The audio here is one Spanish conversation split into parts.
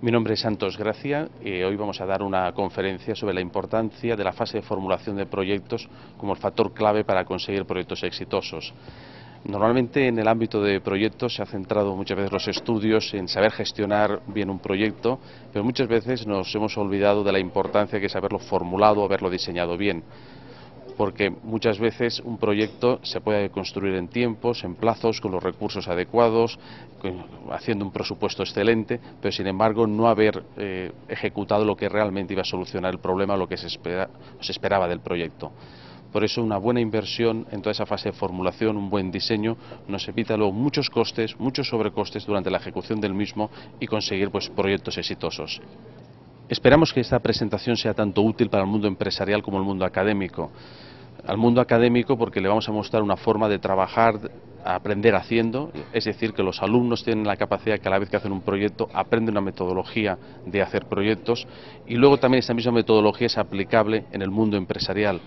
Mi nombre es Santos Gracia y hoy vamos a dar una conferencia sobre la importancia de la fase de formulación de proyectos como el factor clave para conseguir proyectos exitosos. Normalmente en el ámbito de proyectos se ha centrado muchas veces los estudios en saber gestionar bien un proyecto, pero muchas veces nos hemos olvidado de la importancia que es haberlo formulado o haberlo diseñado bien. Porque muchas veces un proyecto se puede construir en tiempos, en plazos, con los recursos adecuados, haciendo un presupuesto excelente, pero sin embargo no haber ejecutado lo que realmente iba a solucionar el problema, lo que se esperaba del proyecto. Por eso una buena inversión en toda esa fase de formulación, un buen diseño, nos evita luego muchos costes, muchos sobrecostes durante la ejecución del mismo y conseguir proyectos exitosos. Esperamos que esta presentación sea tanto útil para el mundo empresarial como el mundo académico. Al mundo académico porque le vamos a mostrar una forma de trabajar, aprender haciendo, es decir, que los alumnos tienen la capacidad que a la vez que hacen un proyecto aprenden una metodología de hacer proyectos y luego también esta misma metodología es aplicable en el mundo empresarial,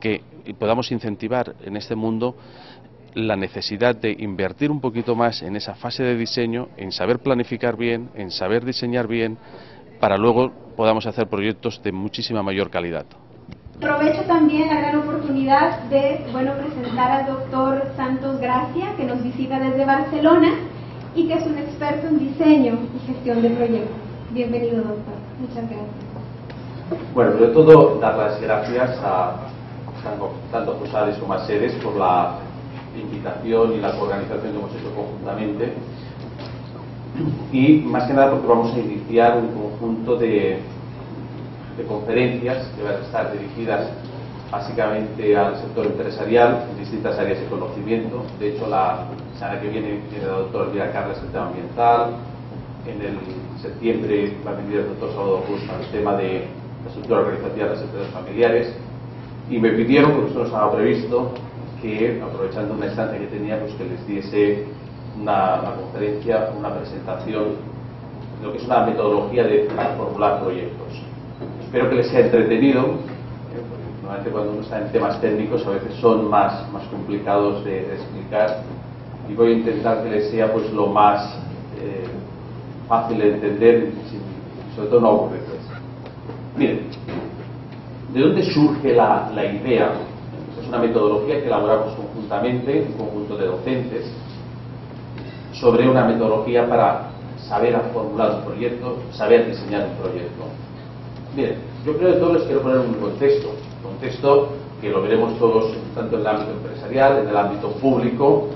que podamos incentivar en este mundo la necesidad de invertir un poquito más en esa fase de diseño, en saber planificar bien, en saber diseñar bien, para luego podamos hacer proyectos de muchísima mayor calidad. Aprovecho también la gran oportunidad de presentar al doctor Santos Gracia, que nos visita desde Barcelona y que es un experto en diseño y gestión de proyectos. Bienvenido, doctor. Muchas gracias. Bueno, sobre todo dar las gracias a tanto Josales como a Sedes por la invitación y la organización que hemos hecho conjuntamente. Y más que nada porque vamos a iniciar un conjunto de conferencias que van a estar dirigidas básicamente al sector empresarial en distintas áreas de conocimiento. De hecho, la semana que viene la doctora Elvira Carles el tema ambiental, en el septiembre va a venir el doctor Salvador Ruz para el tema de la estructura organizativa de las empresas familiares, y me pidieron, porque esto no estaba previsto, que aprovechando una instancia que tenía, pues que les diese una conferencia, una presentación de lo que es una metodología de formular proyectos. Espero que les sea entretenido, porque normalmente cuando uno está en temas técnicos a veces son más complicados de explicar, y voy a intentar que les sea lo más fácil de entender y sobre todo no aburrirles. Miren, ¿de dónde surge la idea? Es una metodología que elaboramos conjuntamente, un conjunto de docentes, sobre una metodología para saber formular un proyecto, saber diseñar un proyecto. Miren, yo creo que todos les quiero poner un contexto que lo veremos todos tanto en el ámbito empresarial, en el ámbito público,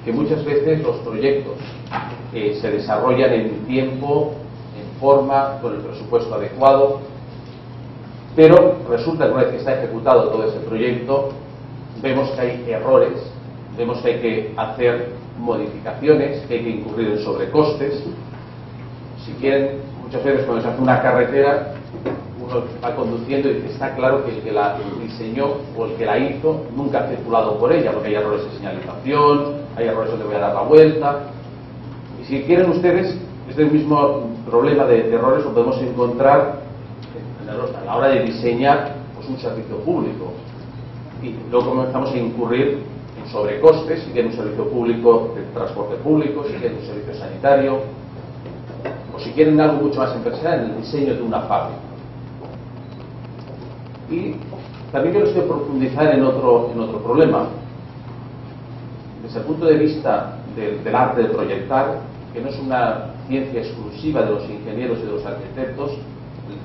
que muchas veces los proyectos se desarrollan en tiempo, en forma, con el presupuesto adecuado, pero resulta que una vez que está ejecutado todo ese proyecto, vemos que hay errores, vemos que hay que hacer modificaciones, que hay que incurrir en sobrecostes. Si quieren, muchas veces cuando se hace una carretera, uno va conduciendo y está claro que el que la diseñó o el que la hizo nunca ha circulado por ella, porque hay errores de señalización, hay errores donde voy a dar la vuelta. Y si quieren ustedes, este mismo problema de errores lo podemos encontrar a la hora de diseñar un servicio público. Y luego comenzamos a incurrir en sobrecostes, si quieren un servicio público de transporte público, si quieren un servicio sanitario, o si quieren algo mucho más empresarial, en el diseño de una fábrica. Y también yo les quiero profundizar en otro problema. Desde el punto de vista del arte de proyectar, que no es una ciencia exclusiva de los ingenieros y de los arquitectos,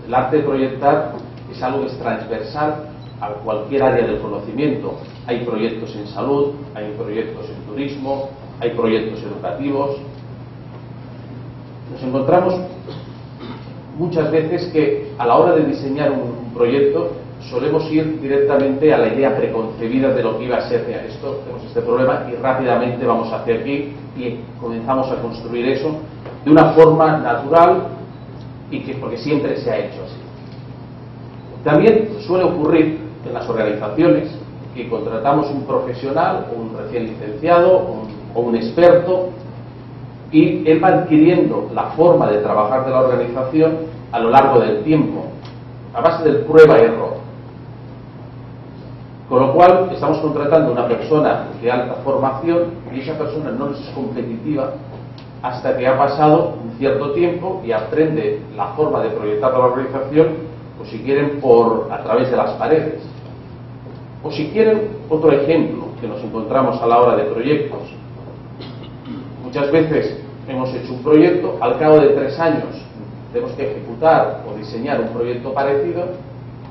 el arte de proyectar es algo que es transversal a cualquier área del conocimiento. Hay proyectos en salud, hay proyectos en turismo, hay proyectos educativos. Nos encontramos muchas veces que a la hora de diseñar un proyecto solemos ir directamente a la idea preconcebida de lo que iba a ser. Mira, tenemos este problema y rápidamente vamos hacia aquí y comenzamos a construir eso de una forma natural y porque siempre se ha hecho así. También suele ocurrir en las organizaciones que contratamos un profesional, un recién licenciado o un experto, y él va adquiriendo la forma de trabajar de la organización a lo largo del tiempo, a base del prueba y error. Con lo cual estamos contratando una persona de alta formación y esa persona no es competitiva hasta que ha pasado un cierto tiempo y aprende la forma de proyectar la organización, o si quieren, a través de las paredes. O si quieren, otro ejemplo que nos encontramos a la hora de proyectos. Muchas veces hemos hecho un proyecto, al cabo de 3 años tenemos que ejecutar o diseñar un proyecto parecido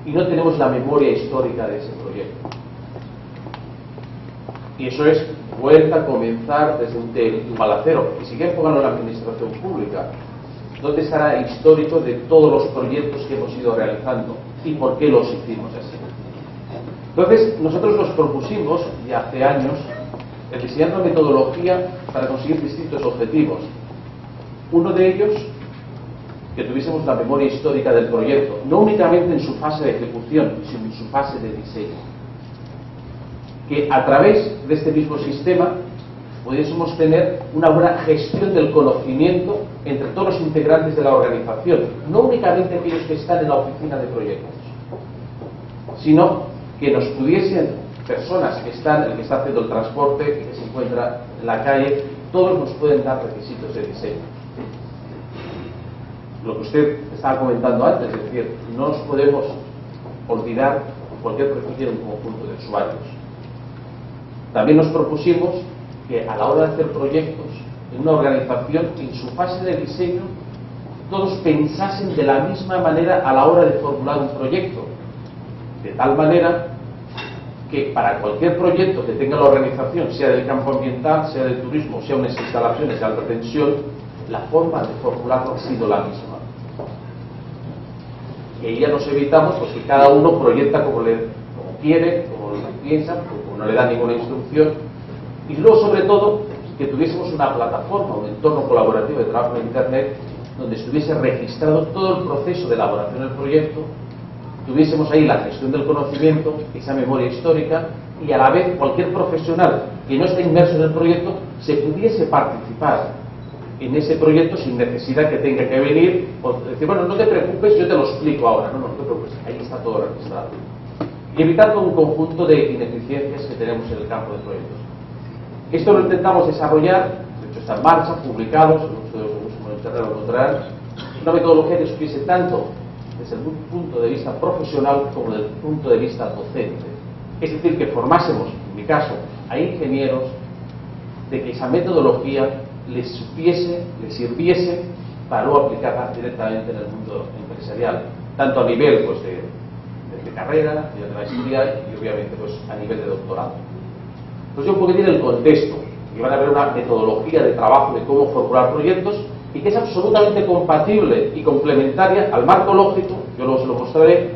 y no tenemos la memoria histórica de ese proyecto. Y eso es vuelta a comenzar desde un balacero. Y si quieren, pónganlo en la administración pública. ¿Dónde estará el histórico de todos los proyectos que hemos ido realizando y por qué los hicimos así? Entonces, nosotros nos propusimos, ya hace años, el diseñar una metodología para conseguir distintos objetivos. Uno de ellos, que tuviésemos la memoria histórica del proyecto, no únicamente en su fase de ejecución, sino en su fase de diseño. Que a través de este mismo sistema pudiésemos tener una buena gestión del conocimiento entre todos los integrantes de la organización, no únicamente aquellos que están en la oficina de proyectos, sino que nos pudiesen personas que están, el que está haciendo el transporte, que se encuentra en la calle, todos nos pueden dar requisitos de diseño. Lo que usted estaba comentando antes, es decir, no nos podemos olvidar cualquier requisito de un conjunto de usuarios. También nos propusimos que a la hora de hacer proyectos en una organización, en su fase de diseño, todos pensasen de la misma manera a la hora de formular un proyecto, de tal manera que para cualquier proyecto que tenga la organización, sea del campo ambiental, sea del turismo, sea unas instalaciones de alta tensión, la forma de formularlo ha sido la misma. Y ahí ya nos evitamos pues, que cada uno proyecta como quiere, como piensa, como no le da ninguna instrucción. Y luego, sobre todo, que tuviésemos una plataforma, un entorno colaborativo de trabajo en Internet, donde estuviese registrado todo el proceso de elaboración del proyecto, tuviésemos ahí la gestión del conocimiento, esa memoria histórica, y a la vez cualquier profesional que no esté inmerso en el proyecto se pudiese participar en ese proyecto sin necesidad que tenga que venir o decir, bueno, no te preocupes, yo te lo explico ahora. No te preocupes, ahí está todo registrado. Y evitando un conjunto de ineficiencias que tenemos en el campo de proyectos. Esto lo intentamos desarrollar, de hecho está en marcha, publicados, ustedes como en Internet lo encontrarán, una metodología que supiese tanto desde el punto de vista profesional como desde el punto de vista docente. Es decir, que formásemos, en mi caso, a ingenieros, de que esa metodología les sirviese para luego aplicarla directamente en el mundo empresarial, tanto a nivel pues, de carrera, de la estudiar y obviamente pues, a nivel de doctorado. Pues yo puedo decir el contexto, que van a ver una metodología de trabajo de cómo formular proyectos y que es absolutamente compatible y complementaria al marco lógico, yo luego se lo mostraré,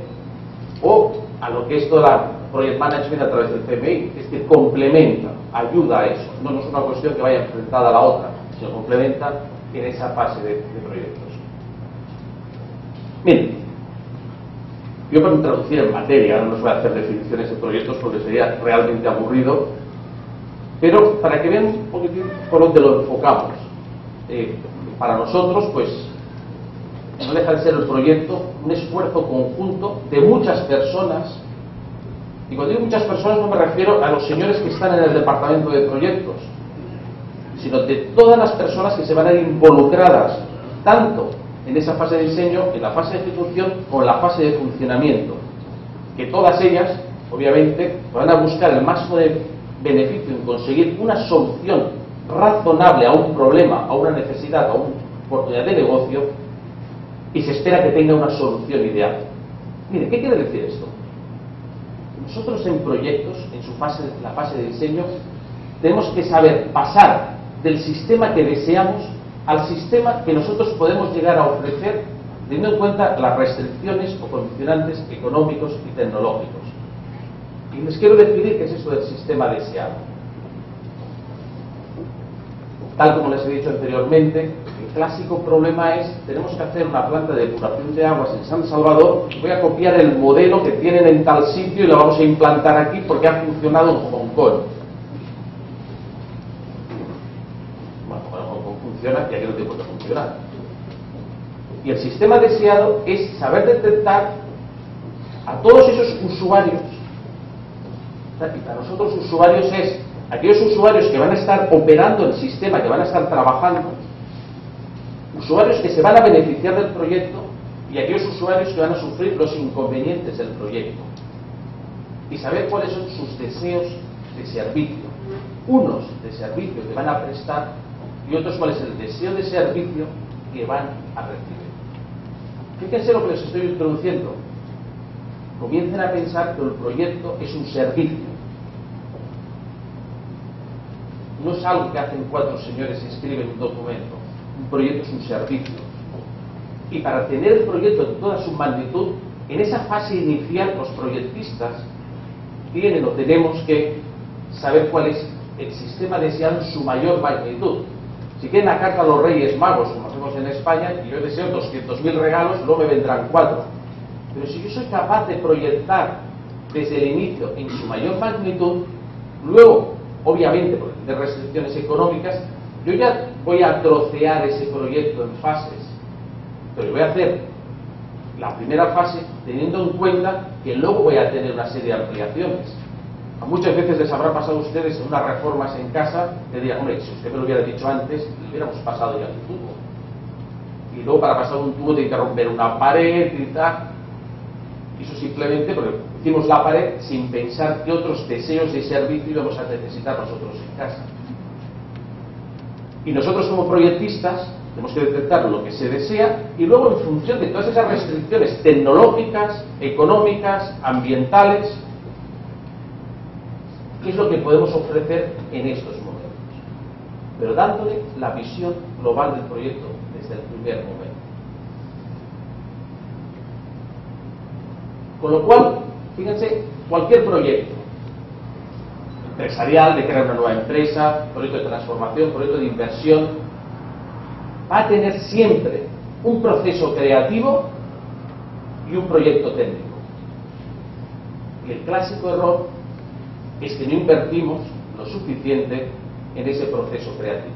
o a lo que es toda la Project Management a través del PMI, es que complementa, ayuda a eso, no es una cuestión que vaya enfrentada a la otra, sino complementa en esa fase de proyectos. Miren, yo para introducir en materia, no os voy a hacer definiciones de proyectos porque sería realmente aburrido, pero para que vean un poquitín por dónde lo enfocamos. Para nosotros, pues, no deja de ser el proyecto un esfuerzo conjunto de muchas personas, y cuando digo muchas personas no me refiero a los señores que están en el departamento de proyectos, sino de todas las personas que se van a ir involucradas, tanto en esa fase de diseño, en la fase de ejecución o en la fase de funcionamiento, que todas ellas, obviamente, van a buscar el máximo de beneficio en conseguir una solución razonable a un problema, a una necesidad, a una oportunidad de negocio, y se espera que tenga una solución ideal. Mire, ¿qué quiere decir esto? Nosotros en proyectos, en la fase de diseño, tenemos que saber pasar del sistema que deseamos al sistema que nosotros podemos llegar a ofrecer, teniendo en cuenta las restricciones o condicionantes económicos y tecnológicos. Y les quiero definir qué es eso del sistema deseado. Tal como les he dicho anteriormente, el clásico problema es, tenemos que hacer una planta de depuración de aguas en San Salvador, voy a copiar el modelo que tienen en tal sitio y lo vamos a implantar aquí porque ha funcionado en Hong Kong. Bueno, Hong Kong funciona y aquí no tiene por qué funcionar. Y el sistema deseado es saber detectar a todos esos usuarios. Y para nosotros usuarios es aquellos usuarios que van a estar operando el sistema, que van a estar trabajando, usuarios que se van a beneficiar del proyecto y aquellos usuarios que van a sufrir los inconvenientes del proyecto. Y saber cuáles son sus deseos de servicio. Unos de servicio que van a prestar y otros cuál es el deseo de servicio que van a recibir. Fíjense lo que les estoy introduciendo. Comiencen a pensar que el proyecto es un servicio. No es algo que hacen 4 señores y escriben un documento. Un proyecto es un servicio. Y para tener el proyecto en toda su magnitud, en esa fase inicial los proyectistas tienen o tenemos que saber cuál es el sistema deseado en su mayor magnitud. Si quieren la carta a los Reyes Magos, como hacemos en España, y yo deseo 200.000 regalos, luego me vendrán 4. Pero si yo soy capaz de proyectar desde el inicio en su mayor magnitud, luego, obviamente, por tener restricciones económicas, yo ya voy a trocear ese proyecto en fases. Pero voy a hacer la primera fase teniendo en cuenta que luego voy a tener una serie de ampliaciones. Muchas veces les habrá pasado a ustedes en unas reformas en casa que digan, hombre, si usted me lo hubiera dicho antes, le hubiéramos pasado ya un tubo. Y luego para pasar un tubo tiene que romper una pared y tal. Y eso simplemente porque hicimos la pared sin pensar qué otros deseos de servicio íbamos a necesitar nosotros en casa. Y nosotros como proyectistas tenemos que detectar lo que se desea y luego en función de todas esas restricciones tecnológicas, económicas, ambientales, qué es lo que podemos ofrecer en estos momentos, pero dándole la visión global del proyecto desde el primer momento. Con lo cual, fíjense, cualquier proyecto empresarial, de crear una nueva empresa, proyecto de transformación, proyecto de inversión, va a tener siempre un proceso creativo y un proyecto técnico. Y el clásico error es que no invertimos lo suficiente en ese proceso creativo.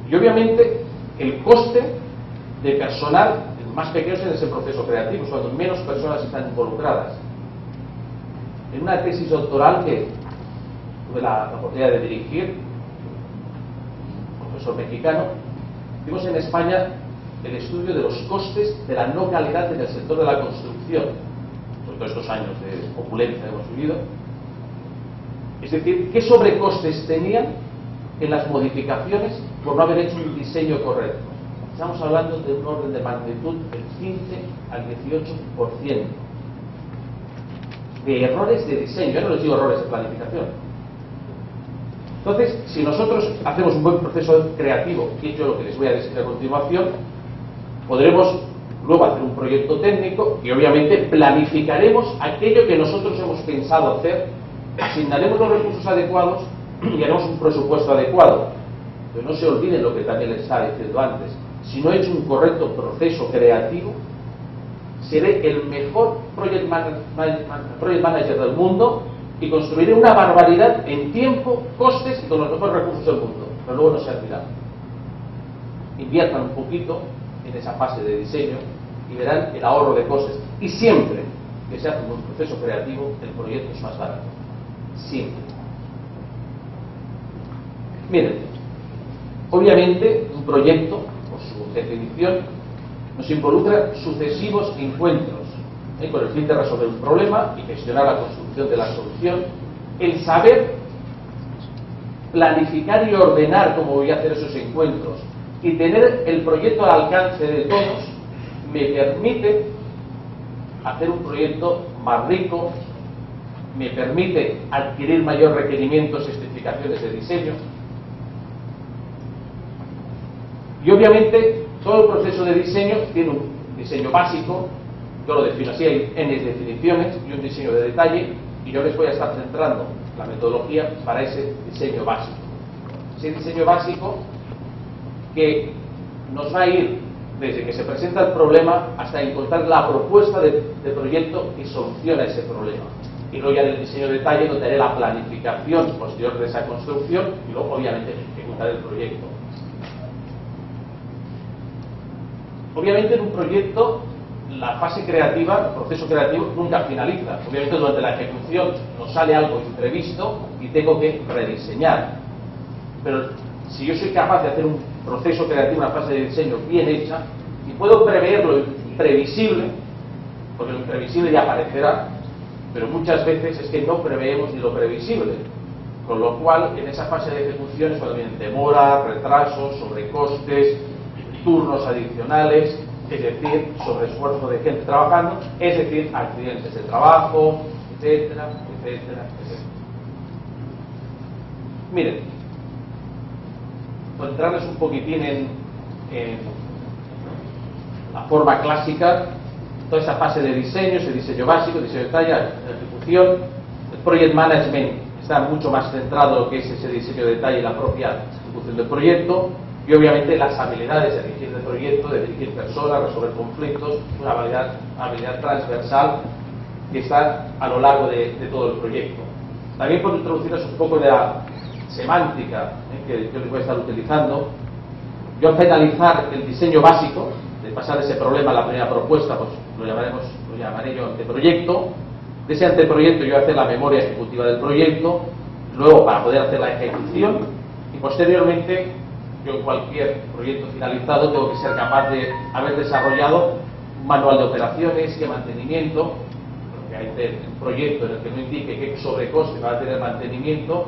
Y obviamente el coste de personal es más pequeño en ese proceso creativo, es cuando menos personas están involucradas. En una tesis doctoral que tuve la oportunidad de dirigir, un profesor mexicano, hicimos en España el estudio de los costes de la no calidad en el sector de la construcción, sobre todo estos años de opulencia que hemos vivido. Es decir, qué sobrecostes tenían en las modificaciones por no haber hecho un diseño correcto. Estamos hablando de un orden de magnitud del 15 al 18% de errores de diseño. Yo no les digo errores de planificación. Entonces, si nosotros hacemos un buen proceso creativo, y es lo que les voy a decir a continuación, podremos luego hacer un proyecto técnico y obviamente planificaremos aquello que nosotros hemos pensado hacer, asignaremos los recursos adecuados y haremos un presupuesto adecuado. Pero no se olviden lo que también les estaba diciendo antes. Si no he hecho un correcto proceso creativo, seré el mejor project manager del mundo y construiré una barbaridad en tiempo, costes y con los mejores recursos del mundo, pero luego no servirá. Inviertan un poquito en esa fase de diseño y verán el ahorro de costes. Y siempre que se hace un proceso creativo, el proyecto es más barato. Siempre. Miren, obviamente un proyecto, por su definición, nos involucra sucesivos encuentros con el fin de resolver un problema y gestionar la construcción de la solución. El saber planificar y ordenar cómo voy a hacer esos encuentros y tener el proyecto al alcance de todos me permite hacer un proyecto más rico, me permite adquirir mayor requerimientos y especificaciones de diseño. Y obviamente todo el proceso de diseño tiene un diseño básico, yo lo defino así, hay N definiciones y un diseño de detalle, y yo les voy a estar centrando la metodología para ese diseño básico. Ese diseño básico que nos va a ir desde que se presenta el problema hasta encontrar la propuesta de proyecto que soluciona ese problema. Y luego ya en el diseño de detalle notaré la planificación posterior de esa construcción y luego obviamente ejecutar el proyecto. Obviamente en un proyecto la fase creativa, el proceso creativo nunca finaliza. Obviamente durante la ejecución nos sale algo imprevisto y tengo que rediseñar. Pero si yo soy capaz de hacer un proceso creativo, una fase de diseño bien hecha, y puedo prever lo imprevisible, porque lo imprevisible ya aparecerá, pero muchas veces es que no preveemos ni lo previsible, con lo cual en esa fase de ejecución es cuando vienen demoras, retrasos, sobrecostes, turnos adicionales, es decir, sobreesfuerzo de gente trabajando, es decir, accidentes de trabajo, etcétera, etcétera, etcétera. Miren, por entrarles un poquitín en la forma clásica, toda esa fase de diseño, ese diseño básico, diseño de detalle, ejecución, el project management está mucho más centrado en lo que es ese diseño de detalle y la propia ejecución del proyecto, y obviamente las habilidades de dirigir el proyecto, de dirigir personas, resolver conflictos, una habilidad transversal que está a lo largo de todo el proyecto. También por introducirles un poco de la semántica que yo les voy a estar utilizando, yo al finalizar el diseño básico, de pasar ese problema a la primera propuesta, pues lo llamaré yo anteproyecto. De ese anteproyecto yo voy a hacer la memoria ejecutiva del proyecto, luego para poder hacer la ejecución, y posteriormente yo en cualquier proyecto finalizado tengo que ser capaz de haber desarrollado un manual de operaciones y de mantenimiento, porque hay un proyecto en el que no indique qué sobrecoste va a tener mantenimiento,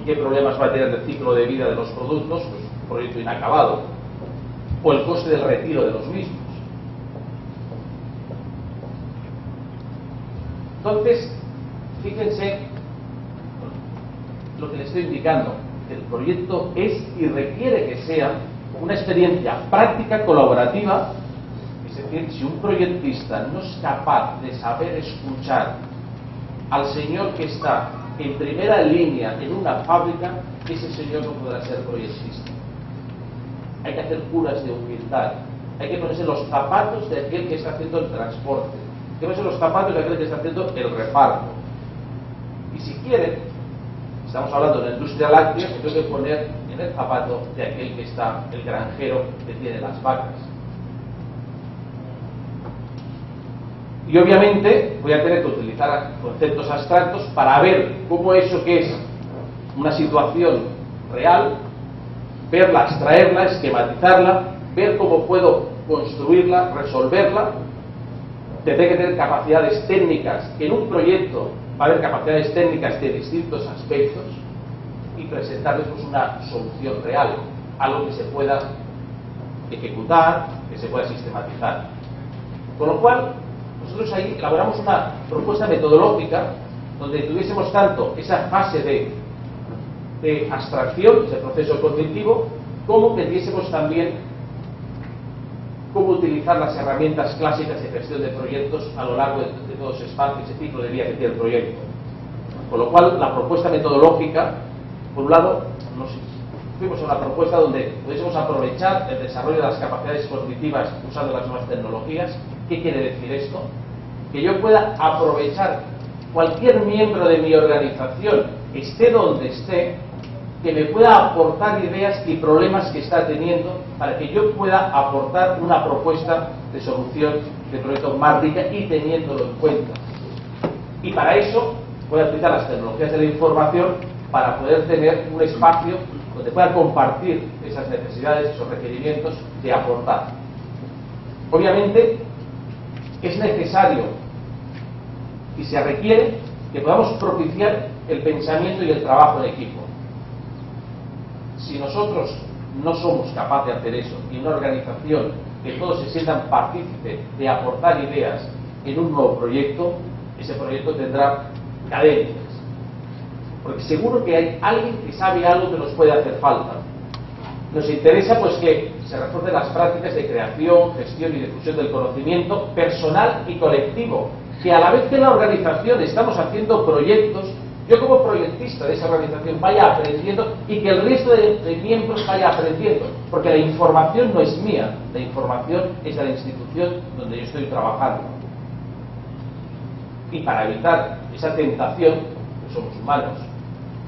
qué problemas va a tener el ciclo de vida de los productos, pues un proyecto inacabado, o el coste del retiro de los mismos. Entonces, fíjense lo que les estoy indicando. El proyecto es y requiere que sea una experiencia práctica colaborativa, es decir, si un proyectista no es capaz de saber escuchar al señor que está en primera línea en una fábrica, ese señor no podrá ser proyectista. Hay que hacer curas de humildad, hay que ponerse los zapatos de aquel que está haciendo el transporte, hay que ponerse los zapatos de aquel que está haciendo el reparto. Y si quieren, estamos hablando de la industria láctea, me tengo que poner en el zapato de aquel que está, el granjero que tiene las vacas. Y obviamente voy a tener que utilizar conceptos abstractos para ver cómo eso que es una situación real, verla, extraerla, esquematizarla, ver cómo puedo construirla, resolverla. Tendré que tener capacidades técnicas. En un proyecto va a haber capacidades técnicas de distintos aspectos y presentarles pues una solución real, algo que se pueda ejecutar, que se pueda sistematizar. Con lo cual, nosotros ahí elaboramos una propuesta metodológica donde tuviésemos tanto esa fase de abstracción, ese proceso cognitivo, como que diésemos también cómo utilizar las herramientas clásicas de gestión de proyectos a lo largo de todo ese espacio, ese ciclo de vida que tiene el proyecto. Con lo cual, la propuesta metodológica, por un lado, nos fuimos a una propuesta donde pudiésemos aprovechar el desarrollo de las capacidades cognitivas usando las nuevas tecnologías. ¿Qué quiere decir esto? Que yo pueda aprovechar cualquier miembro de mi organización, esté donde esté, que me pueda aportar ideas y problemas que está teniendo para que yo pueda aportar una propuesta de solución de proyecto más rica y teniéndolo en cuenta. Y para eso voy a utilizar las tecnologías de la información para poder tener un espacio donde pueda compartir esas necesidades, esos requerimientos de aportar. Obviamente es necesario y se requiere que podamos propiciar el pensamiento y el trabajo en equipo. Si nosotros no somos capaces de hacer eso, y una organización que todos se sientan partícipes de aportar ideas en un nuevo proyecto, ese proyecto tendrá carencias. Porque seguro que hay alguien que sabe algo que nos puede hacer falta. Nos interesa pues que se refuercen las prácticas de creación, gestión y difusión del conocimiento personal y colectivo, que a la vez que en la organización estamos haciendo proyectos, yo como proyectista de esa organización vaya aprendiendo y que el resto de miembros vaya aprendiendo, porque la información no es mía, la información es de la institución donde yo estoy trabajando. Y para evitar esa tentación, que somos humanos,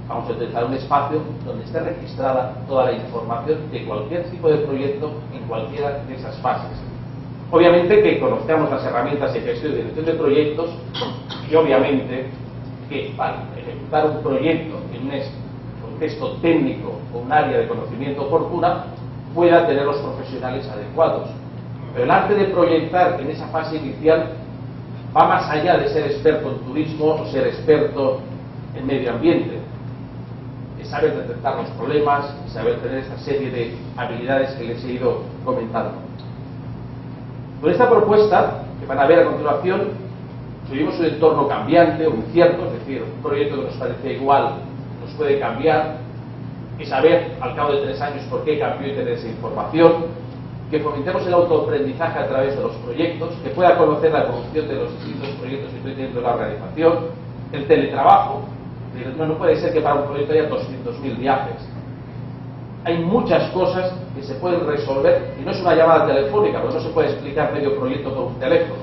vamos a utilizar un espacio donde esté registrada toda la información de cualquier tipo de proyecto en cualquiera de esas fases. Obviamente que conozcamos las herramientas de gestión y dirección de proyectos y obviamente que para ejecutar un proyecto en un contexto técnico o un área de conocimiento oportuna, pueda tener los profesionales adecuados. Pero el arte de proyectar en esa fase inicial va más allá de ser experto en turismo o ser experto en medio ambiente. Es saber detectar los problemas y saber tener esta serie de habilidades que les he ido comentando. Con esta propuesta, que van a ver a continuación, tuvimos un entorno cambiante o incierto, es decir, un proyecto que nos parecía igual nos puede cambiar, y saber al cabo de 3 años por qué cambió y tener esa información, que fomentemos el autoaprendizaje a través de los proyectos, que pueda conocer la evolución de los distintos proyectos que estoy teniendo en la organización, el teletrabajo. No puede ser que para un proyecto haya 200.000 viajes. Hay muchas cosas que se pueden resolver, y no es una llamada telefónica, porque no se puede explicar medio proyecto por un teléfono,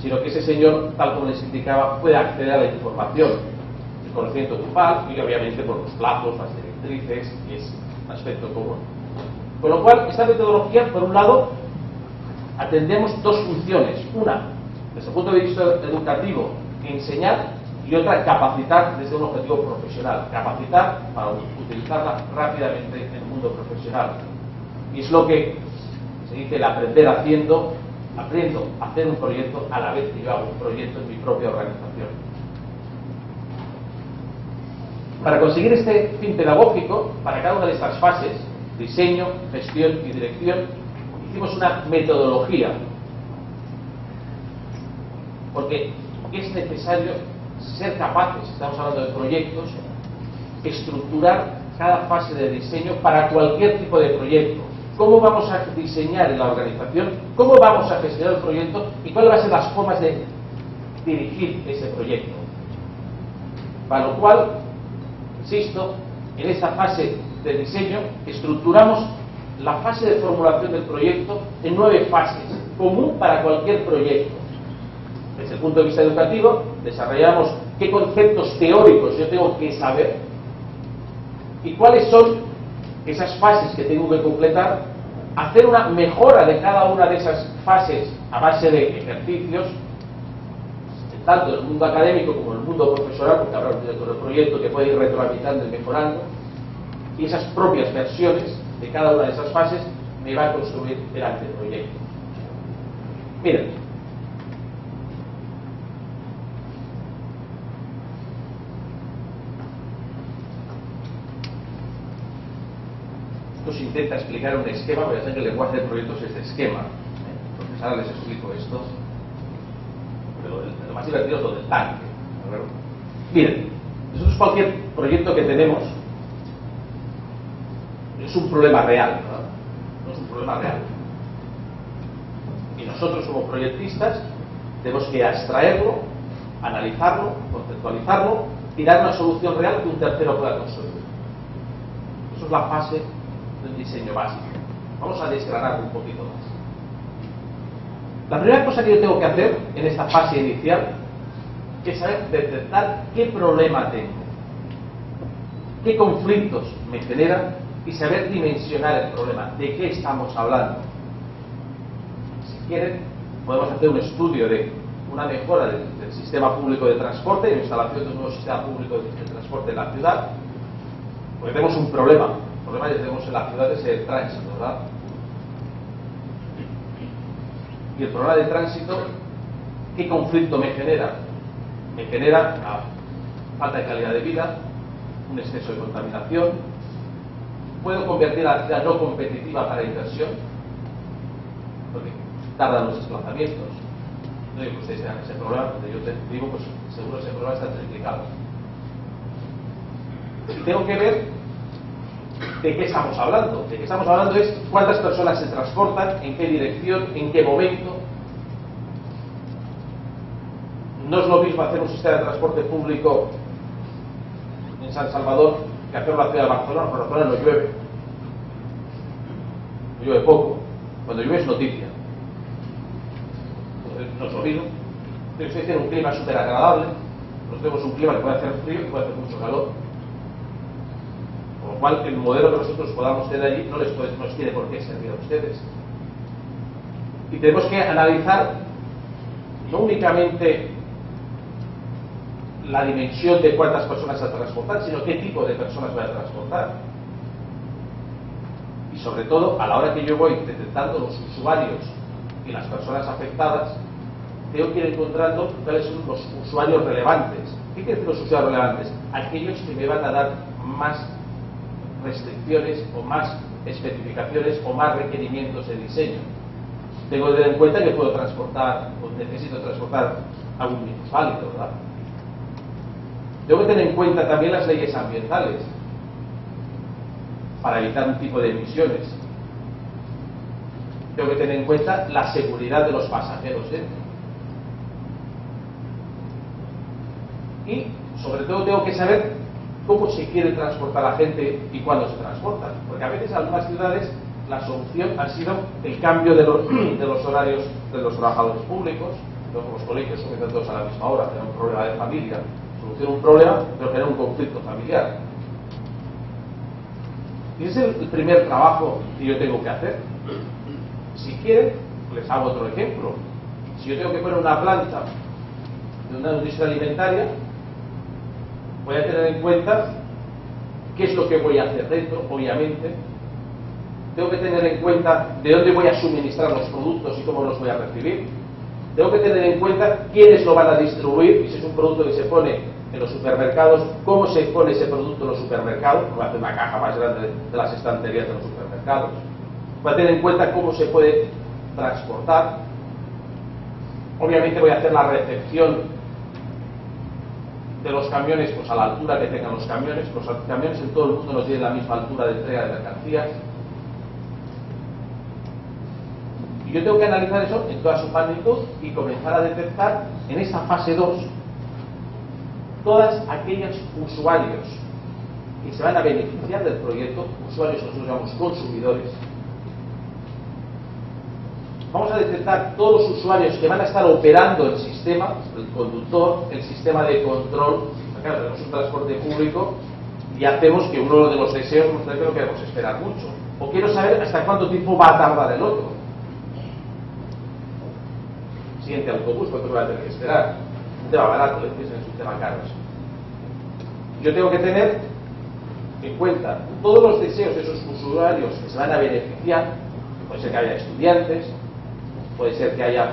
sino que ese señor, tal como les indicaba, puede acceder a la información, el conocimiento grupal y obviamente por los plazos, las directrices, y es un aspecto común. Con lo cual, esta metodología, por un lado, atendemos 2 funciones. Una, desde el punto de vista educativo, enseñar, y otra, capacitar desde un objetivo profesional. Capacitar para utilizarla rápidamente en el mundo profesional. Y es lo que se dice el aprender haciendo. Aprendo a hacer un proyecto a la vez que yo hago un proyecto en mi propia organización. Para conseguir este fin pedagógico, para cada una de estas fases, diseño, gestión y dirección, hicimos una metodología, porque es necesario ser capaces, estamos hablando de proyectos, estructurar cada fase de diseño para cualquier tipo de proyecto. ¿Cómo vamos a diseñar en la organización? ¿Cómo vamos a gestionar el proyecto? ¿Y cuáles van a ser las formas de dirigir ese proyecto? Para lo cual, insisto, en esta fase de diseño estructuramos la fase de formulación del proyecto en 9 fases, común para cualquier proyecto. Desde el punto de vista educativo, desarrollamos qué conceptos teóricos yo tengo que saber y cuáles son esas fases que tengo que completar, hacer una mejora de cada una de esas fases a base de ejercicios, tanto en el mundo académico como en el mundo profesional, porque habrá un director de proyecto que puede ir retroalimentando y mejorando, y esas propias versiones de cada una de esas fases me va a construir el anteproyecto. Miren, esto se intenta explicar un esquema, porque ya saben que el lenguaje de proyectos es de esquema. Entonces ahora les explico esto. Pero lo más divertido es lo del tanque. Miren, nosotros cualquier proyecto que tenemos es un problema real, ¿no? Es un problema real. Y nosotros como proyectistas tenemos que abstraerlo, analizarlo, conceptualizarlo y dar una solución real que un tercero pueda construir. Eso es la fase del diseño básico. Vamos a desgranar un poquito más. La primera cosa que yo tengo que hacer en esta fase inicial es saber detectar qué problema tengo, qué conflictos me generan y saber dimensionar el problema, de qué estamos hablando. Si quieren, podemos hacer un estudio de una mejora del sistema público de transporte, la instalación de un nuevo sistema público de transporte en la ciudad, porque tenemos un problema. El problema que tenemos en la ciudad es el tránsito, ¿verdad? Y el problema de tránsito, ¿qué conflicto me genera? Me genera una falta de calidad de vida, un exceso de contaminación. Puedo convertir a la ciudad no competitiva para inversión, porque tardan los desplazamientos. No digo que ustedes tengan ese problema, donde yo vivo, pues seguro ese problema está triplicado. Y tengo que ver de qué estamos hablando. De qué estamos hablando es cuántas personas se transportan, en qué dirección, en qué momento. No es lo mismo hacer un sistema de transporte público en San Salvador que hacerlo en la ciudad de Barcelona. Por Barcelona no llueve. No llueve poco. Cuando llueve es noticia. Entonces no es lo mismo. Ustedes tienen un clima súper agradable. Nosotros tenemos un clima que puede hacer frío y puede hacer mucho calor. Con lo cual, el modelo que nosotros podamos tener allí no les tiene por qué servir a ustedes. Y tenemos que analizar no únicamente la dimensión de cuántas personas se va a transportar, sino qué tipo de personas va a transportar. Y Y sobre todo, a la hora que yo voy detectando los usuarios y las personas afectadas, tengo que ir encontrando cuáles son los usuarios relevantes. ¿Qué quiere decir los usuarios relevantes? Aquellos que me van a dar más restricciones o más especificaciones o más requerimientos de diseño. Tengo que tener en cuenta que puedo transportar o necesito transportar algún minusválido, ¿verdad? Tengo que tener en cuenta también las leyes ambientales para evitar un tipo de emisiones. Tengo que tener en cuenta la seguridad de los pasajeros dentro. Y sobre todo tengo que saber cómo se quiere transportar a la gente y cuándo se transporta. Porque a veces en algunas ciudades la solución ha sido el cambio de los horarios de los trabajadores públicos. Los colegios comienzan todos a la misma hora, tener un problema de familia. Soluciona un problema, pero genera un conflicto familiar. Y ese es el primer trabajo que yo tengo que hacer. Si quieren, les hago otro ejemplo. Si yo tengo que poner una planta de una industria alimentaria, voy a tener en cuenta qué es lo que voy a hacer dentro, obviamente. Tengo que tener en cuenta de dónde voy a suministrar los productos y cómo los voy a recibir. Tengo que tener en cuenta quiénes lo van a distribuir, y si es un producto que se pone en los supermercados, cómo se pone ese producto en los supermercados. Voy a hacer una caja más grande de las estanterías de los supermercados. Voy a tener en cuenta cómo se puede transportar. Obviamente voy a hacer la recepción de los camiones pues a la altura que tengan los camiones. Los camiones en todo el mundo no tienen la misma altura de entrega de mercancías. Y yo tengo que analizar eso en toda su magnitud y comenzar a detectar en esta fase 2 todas aquellos usuarios que se van a beneficiar del proyecto, usuarios que nosotros llamamos consumidores. Vamos a detectar todos los usuarios que van a estar operando el sistema, el conductor, el sistema de control. Claro, tenemos un transporte público y hacemos que uno de los deseos no queremos esperar mucho. O quiero saber hasta cuánto tiempo va a tardar el otro. Siguiente autobús, ¿cuánto voy a tener que esperar? Un tema barato, es un tema caro. Yo tengo que tener en cuenta todos los deseos de esos usuarios que se van a beneficiar. Puede ser que haya estudiantes, puede ser que haya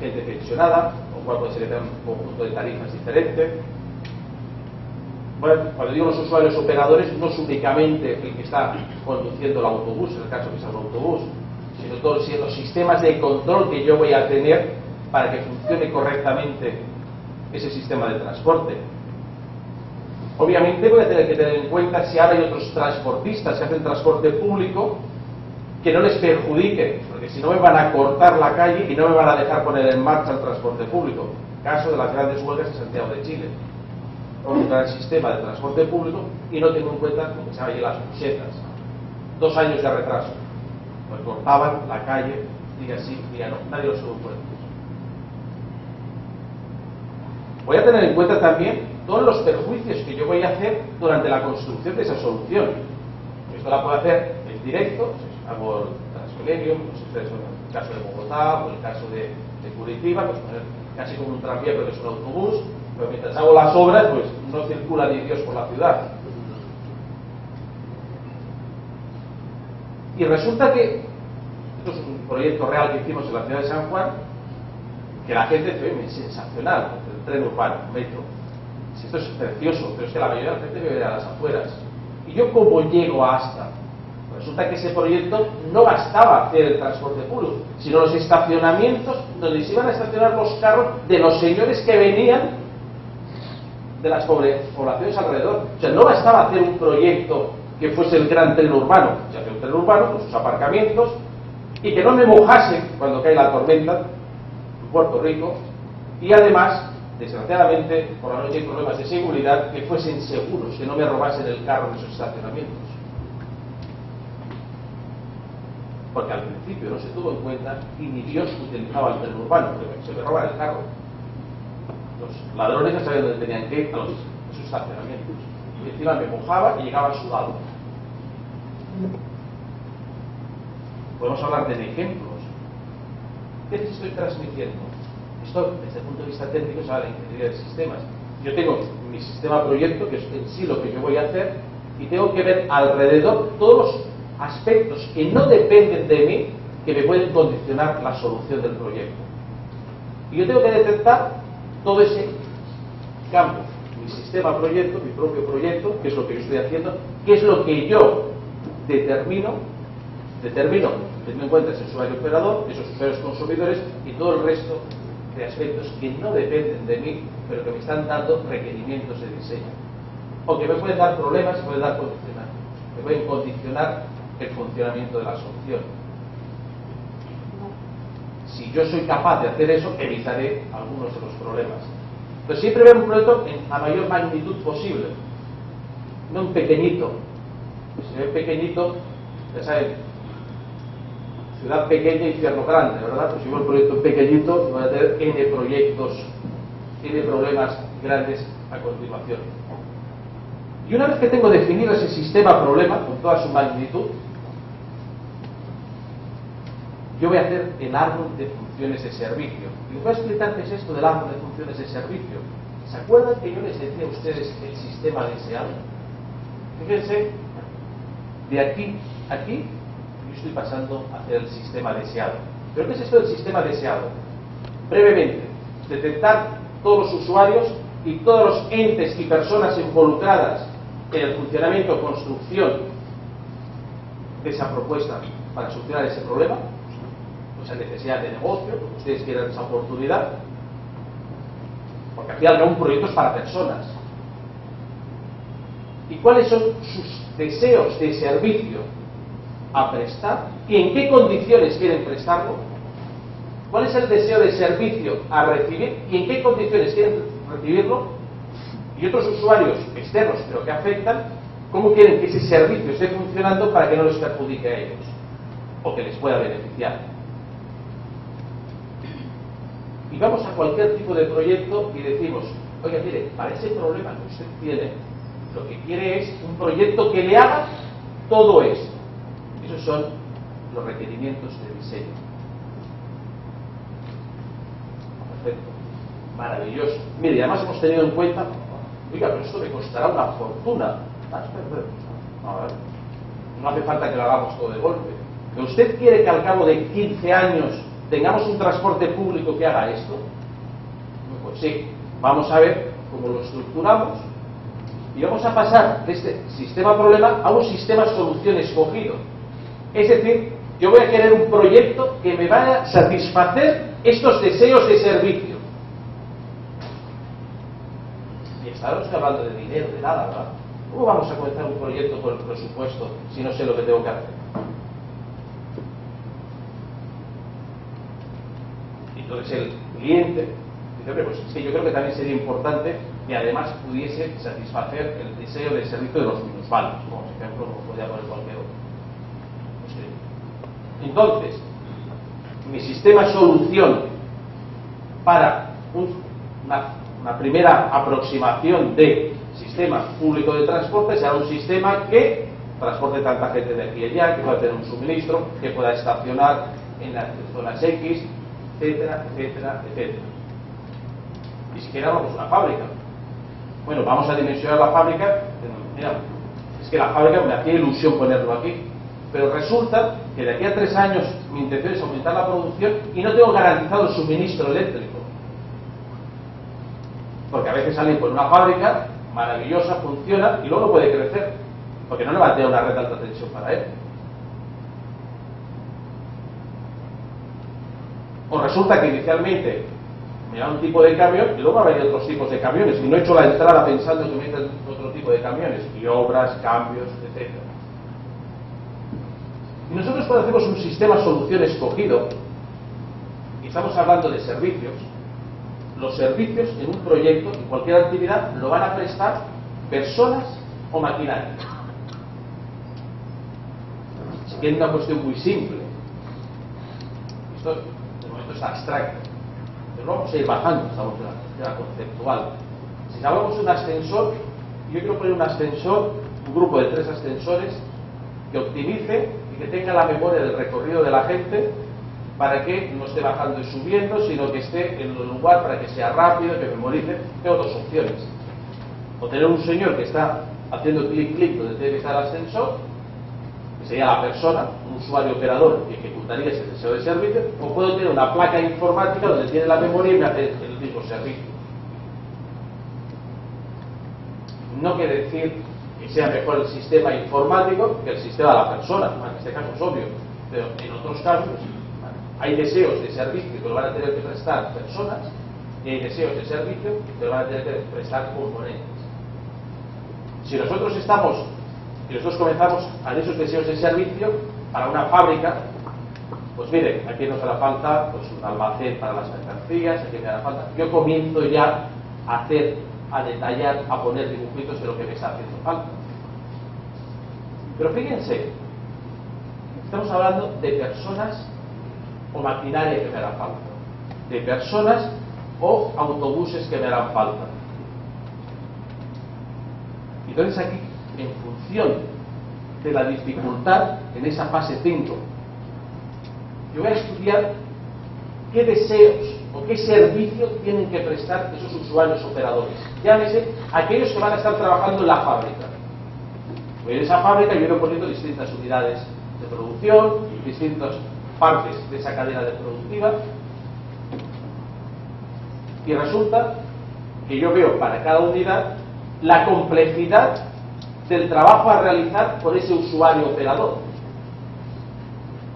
gente pensionada, o cual puede ser que tenga un conjunto de tarifas diferente. Bueno, cuando digo los usuarios operadores, no es únicamente el que está conduciendo el autobús, en el caso que sea un autobús, sino todos los sistemas de control que yo voy a tener para que funcione correctamente ese sistema de transporte. Obviamente voy a tener que tener en cuenta si ahora hay otros transportistas que hacen transporte público que no les perjudique, porque si no me van a cortar la calle y no me van a dejar poner en marcha el transporte público. Caso de las grandes huelgas en Santiago de Chile. Un gran sistema de transporte público y no tengo en cuenta lo que se llama allí las busetas. 2 años de retraso. Pues cortaban la calle, día sí, día no, nadie lo tuvo en cuenta. Voy a tener en cuenta también todos los perjuicios que yo voy a hacer durante la construcción de esa solución. Esto la puedo hacer en directo, hago el Transmilenio, pues ustedes son el caso de Bogotá o el caso de Curitiba, pues poner casi como un tranvía pero que es un autobús, pero mientras hago las obras pues no circula ni Dios por la ciudad. Y resulta que esto es un proyecto real que hicimos en la ciudad de San Juan, que la gente dice, es sensacional, el tren urbano, metro. Si esto es precioso, pero es que la mayoría de la gente vive a las afueras. ¿Y yo cómo llego hasta? Resulta que ese proyecto no bastaba hacer el transporte público, sino los estacionamientos donde se iban a estacionar los carros de los señores que venían de las poblaciones alrededor. O sea, no bastaba hacer un proyecto que fuese el gran tren urbano, ya que un tren urbano con sus aparcamientos y que no me mojase cuando cae la tormenta en Puerto Rico, y además, desgraciadamente, por la noche hay problemas de seguridad, que fuesen seguros, que no me robasen el carro en esos estacionamientos. Porque al principio no se tuvo en cuenta y ni Dios utilizaba el tren urbano, porque se me roban el carro. Los ladrones ya sabían dónde tenían que ir, a esos estacionamientos. Y encima me mojaba y llegaba sudado. Podemos hablar de ejemplos. ¿Qué les estoy transmitiendo? Esto, desde el punto de vista técnico, se llama la ingeniería de sistemas. Yo tengo mi sistema proyecto, que es en sí lo que yo voy a hacer, y tengo que ver alrededor todos los aspectos que no dependen de mí que me pueden condicionar la solución del proyecto. Y yo tengo que detectar todo ese campo, mi sistema proyecto, mi propio proyecto, qué es lo que yo estoy haciendo, qué es lo que yo determino teniendo en cuenta ese usuario operador, esos usuarios consumidores y todo el resto de aspectos que no dependen de mí, pero que me están dando requerimientos de diseño. O que me pueden dar problemas, me pueden condicionar el funcionamiento de la solución. Si yo soy capaz de hacer eso, evitaré algunos de los problemas. Pero siempre veo un proyecto en la mayor magnitud posible, no un pequeñito. Si ve pequeñito, ya saben, ciudad pequeña, infierno grande, ¿verdad? Pues si veo un proyecto pequeñito, voy a tener N proyectos, N problemas grandes a continuación. Y una vez que tengo definido ese sistema problema con toda su magnitud, yo voy a hacer el árbol de funciones de servicio. Y os voy a explicar qué es esto del árbol de funciones de servicio. ¿Se acuerdan que yo les decía a ustedes el sistema deseado? Fíjense, de aquí a aquí, yo estoy pasando a hacer el sistema deseado. ¿Pero qué es esto del sistema deseado? Brevemente, detectar todos los usuarios y todos los entes y personas involucradas en el funcionamiento o construcción de esa propuesta para solucionar ese problema, esa necesidad de negocio, porque ustedes quieran esa oportunidad, porque al final un proyecto es para personas. ¿Y cuáles son sus deseos de servicio a prestar? ¿Y en qué condiciones quieren prestarlo? ¿Cuál es el deseo de servicio a recibir? ¿Y en qué condiciones quieren recibirlo? Y otros usuarios externos, pero que afectan, ¿cómo quieren que ese servicio esté funcionando para que no les perjudique a ellos? O que les pueda beneficiar. Y vamos a cualquier tipo de proyecto y decimos, oiga, mire, para ese problema que usted tiene, lo que quiere es un proyecto que le haga todo esto. Esos son los requerimientos de diseño. Perfecto. Maravilloso. Mire, además hemos tenido en cuenta, oiga, pero esto me costará una fortuna. A ver, no hace falta que lo hagamos todo de golpe. ¿Que usted quiere que al cabo de 15 años tengamos un transporte público que haga esto? Pues sí, vamos a ver cómo lo estructuramos y vamos a pasar de este sistema problema a un sistema solución escogido. Es decir, yo voy a querer un proyecto que me vaya a satisfacer estos deseos de servicio. Y estamos hablando de dinero, de nada, ¿verdad? ¿Cómo vamos a comenzar un proyecto con el presupuesto si no sé lo que tengo que hacer? Entonces el cliente dice, hombre, pues es que yo creo que también sería importante que además pudiese satisfacer el deseo de servicio de los minusválidos, como ejemplo, como podría poner cualquier otro. Entonces, mi sistema solución para una primera aproximación de sistema público de transporte será un sistema que transporte tanta gente de aquí y allá, que pueda tener un suministro, que pueda estacionar en las zonas X, etcétera, etcétera, etcétera. Ni siquiera vamos a una fábrica. Bueno, vamos a dimensionar la fábrica. Mira, es que la fábrica me hacía ilusión ponerlo aquí, pero resulta que de aquí a 3 años mi intención es aumentar la producción y no tengo garantizado el suministro eléctrico. Porque a veces alguien con una fábrica maravillosa, funciona y luego no puede crecer, porque no le va a tener una red de alta tensión para él. O resulta que inicialmente me da un tipo de camión y luego va a haber otros tipos de camiones y no he hecho la entrada pensando que me metan otro tipo de camiones y obras, cambios, etc. Y nosotros cuando hacemos un sistema solución escogido y estamos hablando de servicios, los servicios en un proyecto, en cualquier actividad, lo van a prestar personas o maquinaria. Si quieren una cuestión muy simple, esto de momento es abstracto, pero vamos a ir bajando, estamos en la conceptual. Si hablamos de un ascensor, yo quiero poner un ascensor, un grupo de 3 ascensores que optimice y que tenga la memoria del recorrido de la gente para que no esté bajando y subiendo, sino que esté en el lugar para que sea rápido, que memorice. Tengo 2 opciones. O tener un señor que está haciendo clic donde tiene que estar el ascensor, que sería la persona, un usuario operador que ejecutaría ese deseo de servicio, o puedo tener una placa informática donde tiene la memoria y me hace el mismo servicio. No quiere decir que sea mejor el sistema informático que el sistema de la persona, en este caso es obvio, pero en otros casos hay deseos de servicio que lo van a tener que prestar personas y hay deseos de servicio que lo van a tener que prestar componentes. Si nosotros estamos y nosotros comenzamos a esos deseos de servicio para una fábrica, pues mire, aquí nos hará falta pues, un almacén para las mercancías, aquí me hará falta. Yo comienzo ya a detallar, a poner dibujitos de lo que me está haciendo falta. Pero fíjense, estamos hablando de personas o maquinaria que me hará falta, de personas o autobuses que me harán falta. Entonces aquí, en función de la dificultad en esa fase 5, yo voy a estudiar qué deseos o qué servicio tienen que prestar esos usuarios operadores. Llámese aquellos que van a estar trabajando en la fábrica. Pues en esa fábrica yo voy poniendo distintas unidades de producción, distintas partes de esa cadena de productiva, y resulta que yo veo para cada unidad la complejidad del trabajo a realizar por ese usuario operador.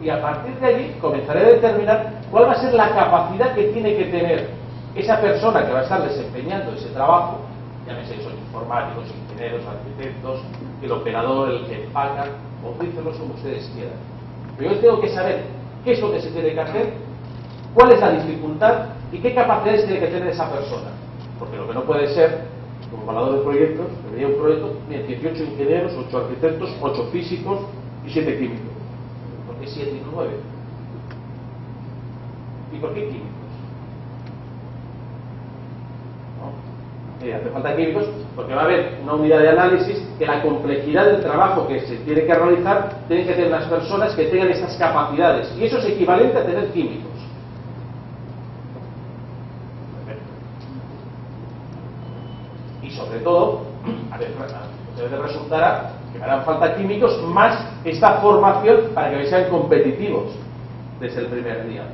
Y a partir de allí comenzaré a determinar cuál va a ser la capacidad que tiene que tener esa persona que va a estar desempeñando ese trabajo, llámese son informáticos, ingenieros, arquitectos, el operador, el que empaca, o dícenlos como ustedes quieran. Pero yo tengo que saber qué es lo que se tiene que hacer, cuál es la dificultad y qué capacidades tiene que tener esa persona. Porque lo que no puede ser, como evaluador de proyectos, que venía un proyecto, 18 ingenieros, 8 arquitectos, 8 físicos y 7 químicos. ¿Por qué 7 y no 9? ¿Y por qué químicos? ¿No? Hace falta químicos porque va a haber una unidad de análisis que la complejidad del trabajo que se tiene que realizar tiene que tener unas personas que tengan estas capacidades, y eso es equivalente a tener químicos. Y sobre todo, a veces resultará que me harán falta químicos más esta formación para que sean competitivos desde el primer día.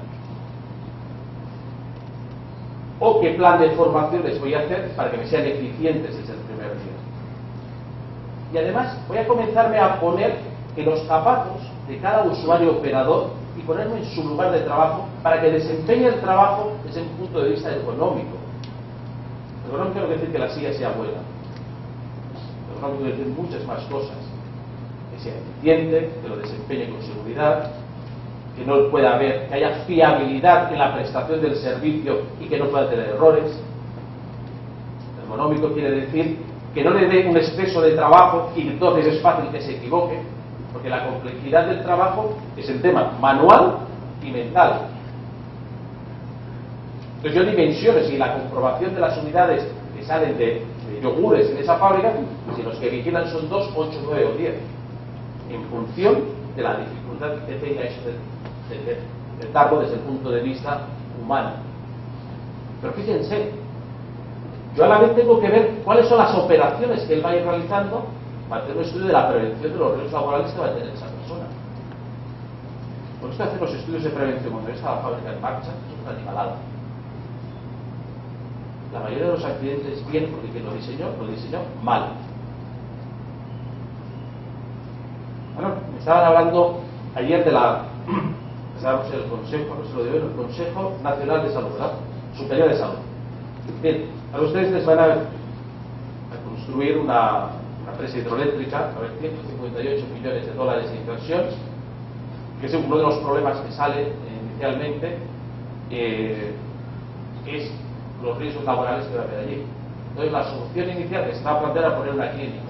O qué plan de formación les voy a hacer para que me sean eficientes desde el primer día. Y además voy a comenzarme a poner en los zapatos de cada usuario operador y ponerme en su lugar de trabajo para que desempeñe el trabajo desde un punto de vista económico. Económico no quiere decir que la silla sea buena. Económico quiere decir muchas más cosas. Que sea eficiente, que lo desempeñe con seguridad, que no pueda haber, que haya fiabilidad en la prestación del servicio y que no pueda tener errores. Ergonómico quiere decir que no le dé un exceso de trabajo y entonces es fácil que se equivoque, porque la complejidad del trabajo es el tema manual y mental. Entonces yo dimensiono si la comprobación de las unidades que salen de yogures en esa fábrica, si los que vigilan son 2, 8, 9 o 10, en función de la dificultad que tenga eso de darlo desde el punto de vista humano. Pero fíjense, yo a la vez tengo que ver cuáles son las operaciones que él va a ir realizando para hacer un estudio de la prevención de los riesgos laborales que va a tener esa persona. Por eso hacer los estudios de prevención cuando está la fábrica en marcha es una animalada. La mayoría de los accidentes vienen porque quien lo diseñó mal. Bueno, me estaban hablando ayer de estábamos en el Consejo, no se lo digo, el Consejo Nacional de Salud, ¿verdad? Superior de Salud. Bien, a ustedes les van a construir una presa hidroeléctrica, a ver, 158 millones de dólares de inversión, que es uno de los problemas que sale inicialmente, es los riesgos laborales que va a haber allí. Entonces la solución inicial que se estaba planteando era poner una clínica.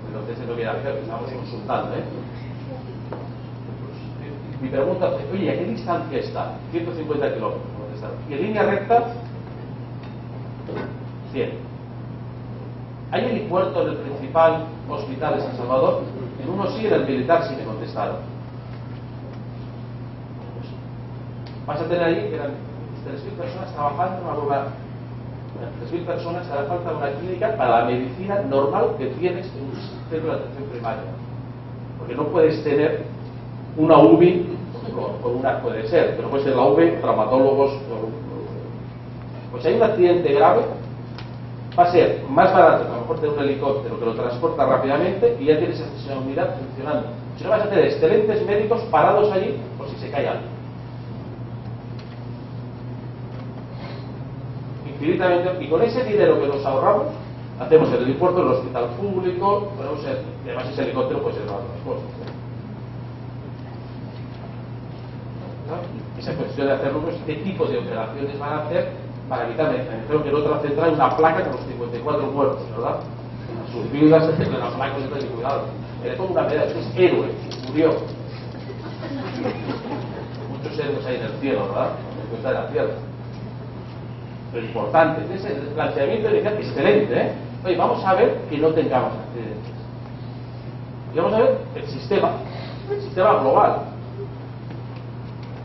Entonces no hubiera hacer, estamos consultando, mi pregunta es, oye, ¿a qué distancia está? 150 kilómetros. Y en línea recta, 100. ¿Hay helipuerto en el principal hospital de San Salvador? En uno sí, en el militar sí me contestaron. Vas a tener ahí que eran 3.000 personas trabajando en una obra 3.000 personas hará falta una clínica para la medicina normal que tienes en un centro de atención primaria. Porque no puedes tener una UBI, o una puede ser, pero puede ser la UBI, traumatólogos. Pues si hay un accidente grave, va a ser más barato que a lo mejor tener un helicóptero que lo transporta rápidamente y ya tienes esa unidad funcionando. Si no, vas a tener excelentes médicos parados allí por si se cae algo. Infinitamente, y con ese dinero que nos ahorramos, hacemos el helipuerto en el hospital público, y además ese helicóptero puede ser para otras cosas. ¿No? Esa cuestión de hacerlo, pues, qué tipo de operaciones van a hacer para evitar, creo que en otra central hay una placa con los 54 muertos, ¿verdad? Sus viudas de la placa de cuidado. Le pongo una medalla, es héroe, murió. Muchos héroes hay en el cielo, ¿verdad? En cuenta de la tierra. Lo importante es el planteamiento inicial excelente, ¿eh? Oye, vamos a ver que no tengamos accidentes. Y vamos a ver el sistema global.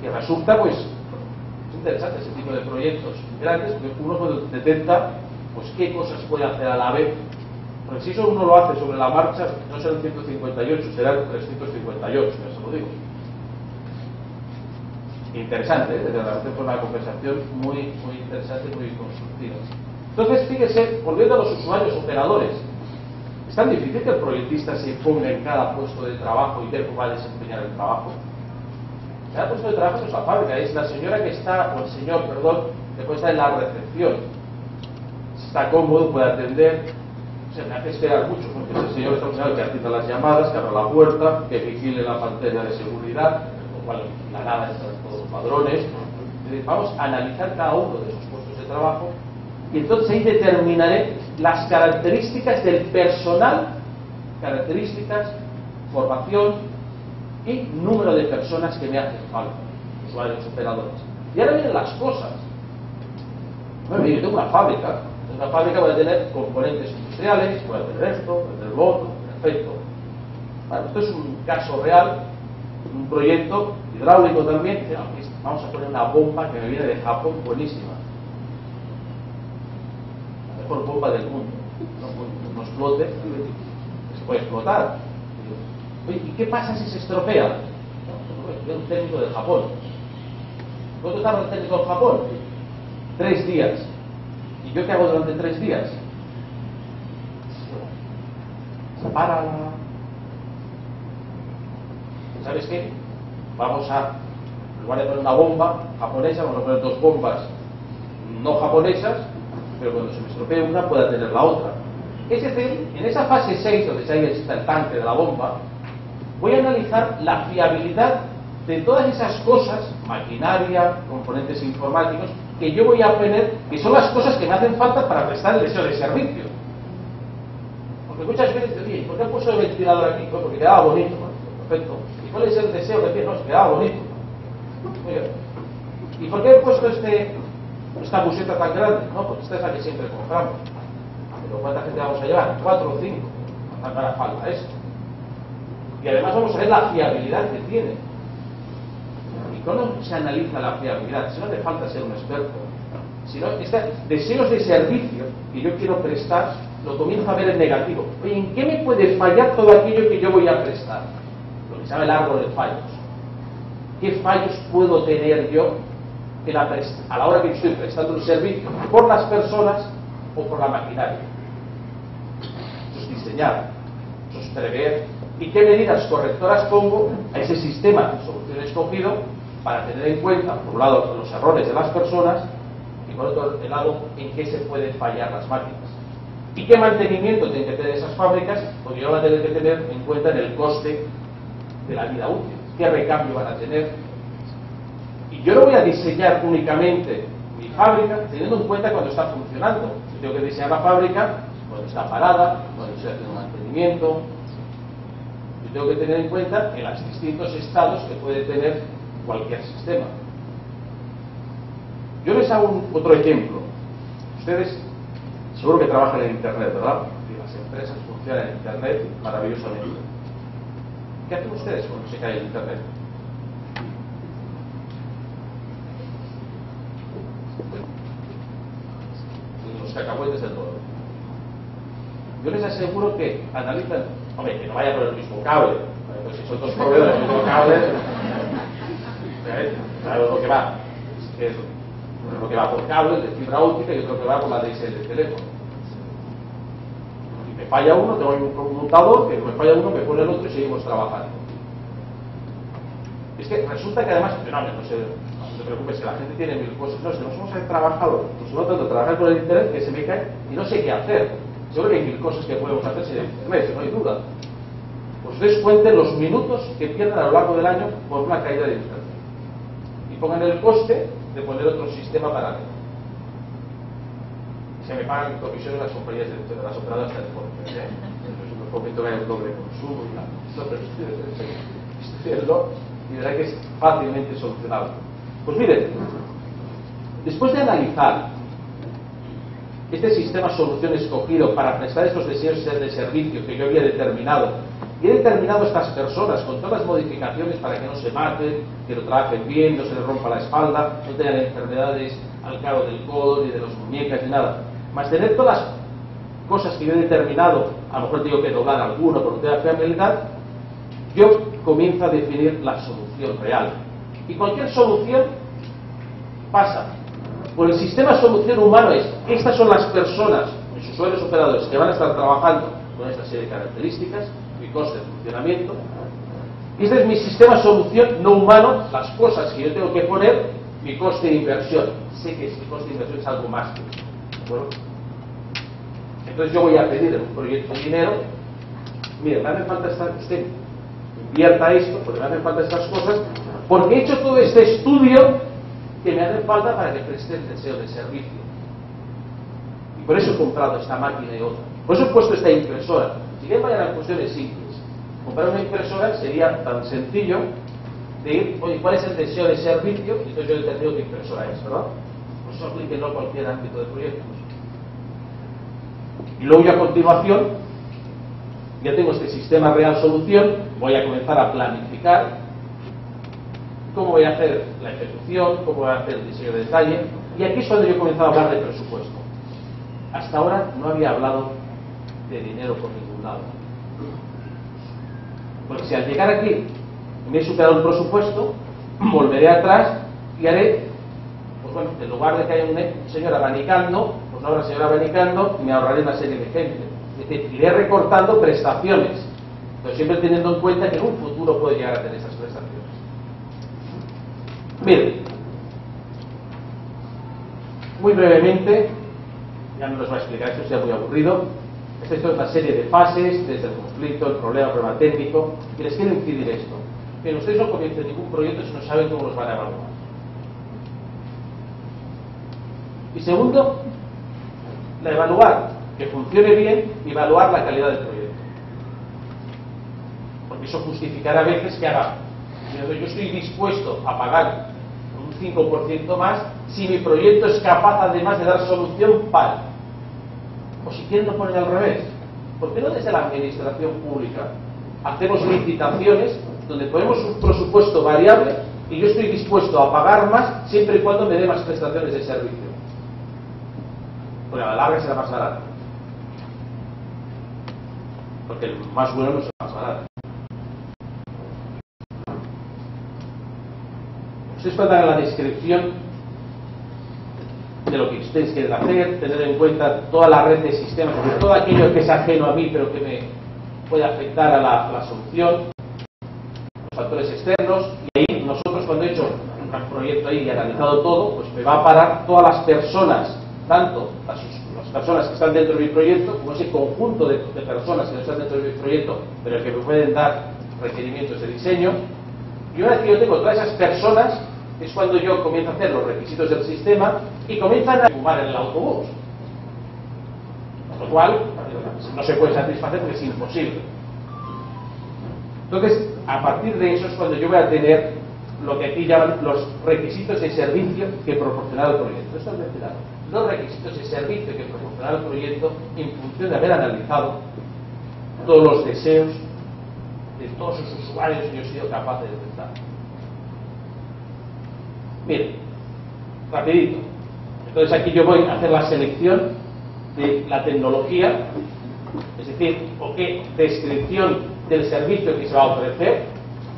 Y resulta, pues, es interesante ese tipo de proyectos grandes, porque uno detecta, pues, qué cosas puede hacer a la vez. Porque si eso uno lo hace sobre la marcha, no será el 158, será el 358, ya se lo digo. Interesante, ¿eh? Desde la fue una conversación muy interesante, muy constructiva. Entonces, fíjese, volviendo a los usuarios operadores, es tan difícil que el proyectista se ponga en cada puesto de trabajo y ver cómo va a desempeñar el trabajo. Cada puesto de trabajo es la fábrica, es la señora que está, o el señor, perdón, que puede estar en la recepción. Si está cómodo, puede atender. Se me hace esperar mucho, porque ese señor está funcionando que atienda las llamadas, que abra la puerta, que vigile la pantalla de seguridad, lo cual la nada está todos los padrones. Vamos a analizar cada uno de esos puestos de trabajo y entonces ahí determinaré las características del personal, características, formación y número de personas que me hacen falta, usuarios, operadores. Y ahora vienen las cosas. Bueno, yo tengo una fábrica. Una fábrica puede tener componentes industriales, puede tener esto, puede tener lo otro, perfecto. Bueno, esto es un caso real, un proyecto hidráulico también. Vamos a poner una bomba que me viene de Japón buenísima. La mejor bomba del mundo. No explote, se puede explotar. Oye, ¿y qué pasa si se estropea? No, un técnico de Japón. ¿Cuánto tarda el técnico en Japón? 3 días. ¿Y yo qué hago durante 3 días? Se para la... ¿Sabes qué? Vamos a, en lugar de poner una bomba japonesa, vamos a poner 2 bombas no japonesas, pero cuando se me estropee una pueda tener la otra. Es decir, en esa fase 6, donde ahí está el tanque de la bomba, voy a analizar la fiabilidad de todas esas cosas, maquinaria, componentes informáticos, que yo voy a obtener, que son las cosas que me hacen falta para prestar el deseo de servicio. Porque muchas veces te digo, ¿por qué he puesto el ventilador aquí? Pues porque quedaba bonito. Bueno, perfecto. ¿Y cuál es el deseo de que no? Quedaba bonito. Muy bien. ¿Y por qué he puesto esta buseta tan grande? No, porque esta es la que siempre compramos. Pero ¿cuánta gente vamos a llevar? 4 o 5. No hará falta eso. Y además vamos a ver la fiabilidad que tiene. ¿Y cómo se analiza la fiabilidad? Si no hace falta ser un experto, sino deseos de servicio que yo quiero prestar, lo comienzo a ver en negativo. Oye, ¿en qué me puede fallar todo aquello que yo voy a prestar? Lo que se llama el árbol de fallos. ¿Qué fallos puedo tener yo a la hora que estoy prestando un servicio por las personas o por la maquinaria? Eso es diseñar, eso es prever. ¿Y qué medidas correctoras pongo a ese sistema de solución escogido para tener en cuenta, por un lado, los errores de las personas y por otro lado, en qué se pueden fallar las máquinas? ¿Y qué mantenimiento tienen que tener esas fábricas? Porque yo voy a tener que tener en cuenta en el coste de la vida útil. ¿Qué recambio van a tener? Y yo no voy a diseñar únicamente mi fábrica teniendo en cuenta cuando está funcionando. Yo tengo que diseñar la fábrica cuando está parada, cuando se hace un mantenimiento. Yo tengo que tener en cuenta en los distintos estados que puede tener cualquier sistema. Yo les hago otro ejemplo. Ustedes seguro que trabajan en Internet, ¿verdad? Y las empresas funcionan en Internet maravillosamente. ¿Qué hacen ustedes cuando se cae el Internet? cacahuetes del todo. Yo les aseguro que analizan, hombre, que no vaya por el mismo cable, pues si son dos proveedores del mismo cable, claro lo que va, es lo que va por cable, de fibra óptica, y otro que va por la DSL del teléfono. Si me falla uno, tengo un conmutador, que me falla uno, me pone el otro y seguimos trabajando. Es que resulta que además, no te preocupes, que la gente tiene mil cosas. No, si nos hemos trabajado, nos hemos tratado de trabajar con el internet, que se me cae y no sé qué hacer. Seguro que hay mil cosas que podemos hacer sin el internet, no hay duda. Pues ustedes cuenten los minutos que pierden a lo largo del año por una caída de internet. Y pongan el coste de poner otro sistema paralelo. Se me pagan comisiones las compañías de las operadoras telefónicas. Es un poquito que hay un doble consumo y tal. No, pero estudienlo y verá que es fácilmente solucionable. Pues miren, después de analizar este sistema solución escogido para prestar estos deseos de servicio que yo había determinado, y he determinado estas personas con todas las modificaciones para que no se maten, que lo trabajen bien, no se les rompa la espalda, no tengan enfermedades al cabo del codo, ni de las muñecas, ni nada, más tener todas las cosas que yo he determinado, a lo mejor tengo que doblar alguno por toda la fiabilidad, yo comienzo a definir la solución real. Y cualquier solución pasa por el sistema solución humano. Estas son las personas, los usuarios operadores, que van a estar trabajando con esta serie de características, mi coste de funcionamiento. Y este es mi sistema solución no humano, las cosas que yo tengo que poner, mi coste de inversión. Sé que mi coste de inversión es algo más que eso, ¿de acuerdo? Entonces yo voy a pedir en un proyecto de dinero, mire, me hace falta usted invierta esto, porque me hacen falta estas cosas, porque he hecho todo este estudio que me hacen falta para que preste el deseo de servicio. Y por eso he comprado esta máquina y otra. Por eso he puesto esta impresora. Si bien vayan a cuestiones simples, comprar una impresora sería tan sencillo de ir, oye, ¿cuál es el deseo de servicio? Y entonces yo he entendido qué impresora es, ¿verdad? Pues eso aplíquenlo a cualquier ámbito de proyectos. Y luego yo a continuación, ya tengo este sistema real solución, voy a comenzar a planificar cómo voy a hacer la ejecución, cómo voy a hacer el diseño de detalle, y aquí es cuando yo he comenzado a hablar de presupuesto. Hasta ahora no había hablado de dinero por ningún lado. Porque si al llegar aquí me he superado el presupuesto, volveré atrás y haré, pues bueno, en lugar de que haya un señor abanicando, pues no habrá señor abanicando y me ahorraré una serie de gente. Es decir, iré recortando prestaciones, pero siempre teniendo en cuenta que en un futuro puedo llegar a tener esas prestaciones. Miren, muy brevemente, ya no os voy a explicar esto, sea muy aburrido. Esto es una serie de fases, desde el conflicto, el problema técnico, y les quiero incidir esto. Que ustedes no comiencen ningún proyecto si no saben cómo los van a evaluar. Y segundo, la evaluar que funcione bien y evaluar la calidad del proyecto. Porque eso justificará a veces que haga. Yo estoy dispuesto a pagar un 5% más si mi proyecto es capaz además de dar solución para. O si quieren lo ponen al revés. ¿Por qué no desde la administración pública hacemos licitaciones donde ponemos un presupuesto variable y yo estoy dispuesto a pagar más siempre y cuando me dé más prestaciones de servicio? Porque a la larga será más barato. Porque el más bueno no será más barato. Ustedes pueden dar la descripción de lo que ustedes quieren hacer, tener en cuenta toda la red de sistemas, todo aquello que es ajeno a mí pero que me puede afectar a la solución, los factores externos, y ahí nosotros cuando he hecho un proyecto ahí y analizado todo, pues me va a parar todas las personas, tanto las personas que están dentro de mi proyecto, como ese conjunto de personas que no están dentro de mi proyecto, pero que me pueden dar requerimientos de diseño. Y una vez que yo tengo todas esas personas, es cuando yo comienzo a hacer los requisitos del sistema y comienzan a fumar en el autobús. Con lo cual, no se puede satisfacer porque es imposible. Entonces, a partir de eso es cuando yo voy a tener lo que aquí llaman los requisitos de servicio que proporcionará el proyecto. Esto es mencionado. Los requisitos de servicio que proporcionará el proyecto en función de haber analizado todos los deseos de todos sus usuarios que yo he sido capaz de detectar. Bien, rapidito. Entonces aquí yo voy a hacer la selección de la tecnología, es decir, o qué descripción del servicio que se va a ofrecer.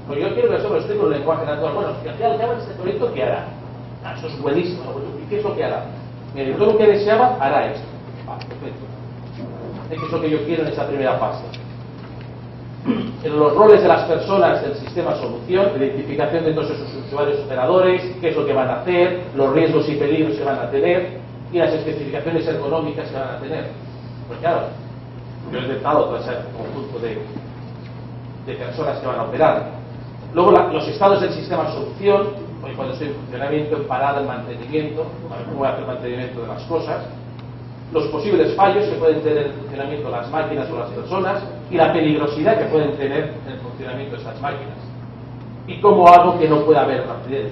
Pues yo quiero que eso lo esté con el lenguaje natural. Bueno, si al final llaman este proyecto, ¿qué hará? Ah, eso es buenísimo. ¿Y qué es lo que hará? Mire, todo lo que deseaba hará esto. Vale, perfecto. Esto es lo que yo quiero en esa primera fase. En los roles de las personas del sistema solución, identificación de todos esos usuarios operadores, qué es lo que van a hacer, los riesgos y peligros que van a tener y las especificaciones ergonómicas que van a tener. Pues claro, yo he inventado todo ese conjunto de personas que van a operar. Luego los estados del sistema solución, hoy cuando estoy en funcionamiento, en parada, en mantenimiento, cómo voy a hacer mantenimiento de las cosas, los posibles fallos que pueden tener en el funcionamiento las máquinas o las personas y la peligrosidad que pueden tener en el funcionamiento de estas máquinas. Y cómo hago que no pueda haber un accidente.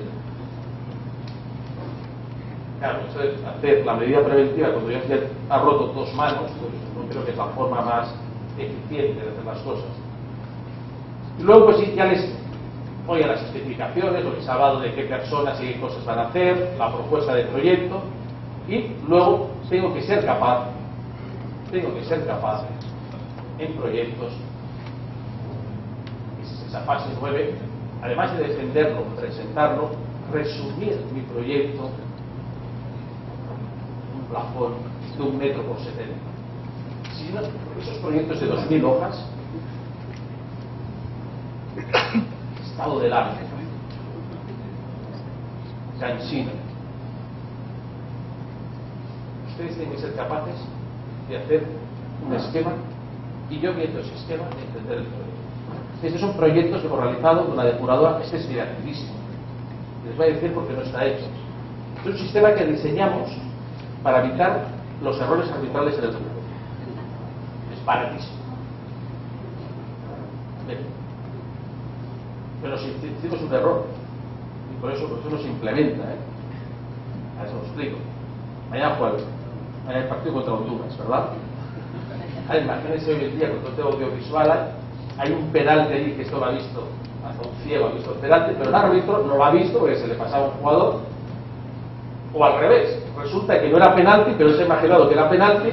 Claro, eso es hacer la medida preventiva cuando ya se ha roto dos manos, pues no creo que es la forma más eficiente de hacer las cosas. Y luego pues sí, ya les voy a las especificaciones, lo que se ha hablado de qué personas y qué cosas van a hacer, la propuesta de proyecto, y luego tengo que ser capaz en proyectos, esa fase 9, además de defenderlo, presentarlo, resumir mi proyecto un plafón de 1 metro por 70. Si no, esos proyectos de 2000 hojas, estado del arte, cansino. Ustedes tienen que ser capaces de hacer un esquema y yo viendo ese esquema de entender el proyecto. Estos son proyectos que hemos realizado con una depuradora. Este es directísimo. Les voy a decir por qué no está hecho. Es un sistema que diseñamos para evitar los errores arbitrales en el fútbol. Es baratísimo. Pero si hicimos un error, y por eso no se implementa, a eso lo explico. Mañana jueves, mañana el partido contra Honduras, ¿verdad? Imagínense hoy en día con todo el audiovisual, hay un penalti ahí que esto lo ha visto, hasta un ciego ha visto el penalti, pero el árbitro no lo ha visto porque se le pasaba a un jugador, o al revés, resulta que no era penalti, pero él se ha imaginado que era penalti.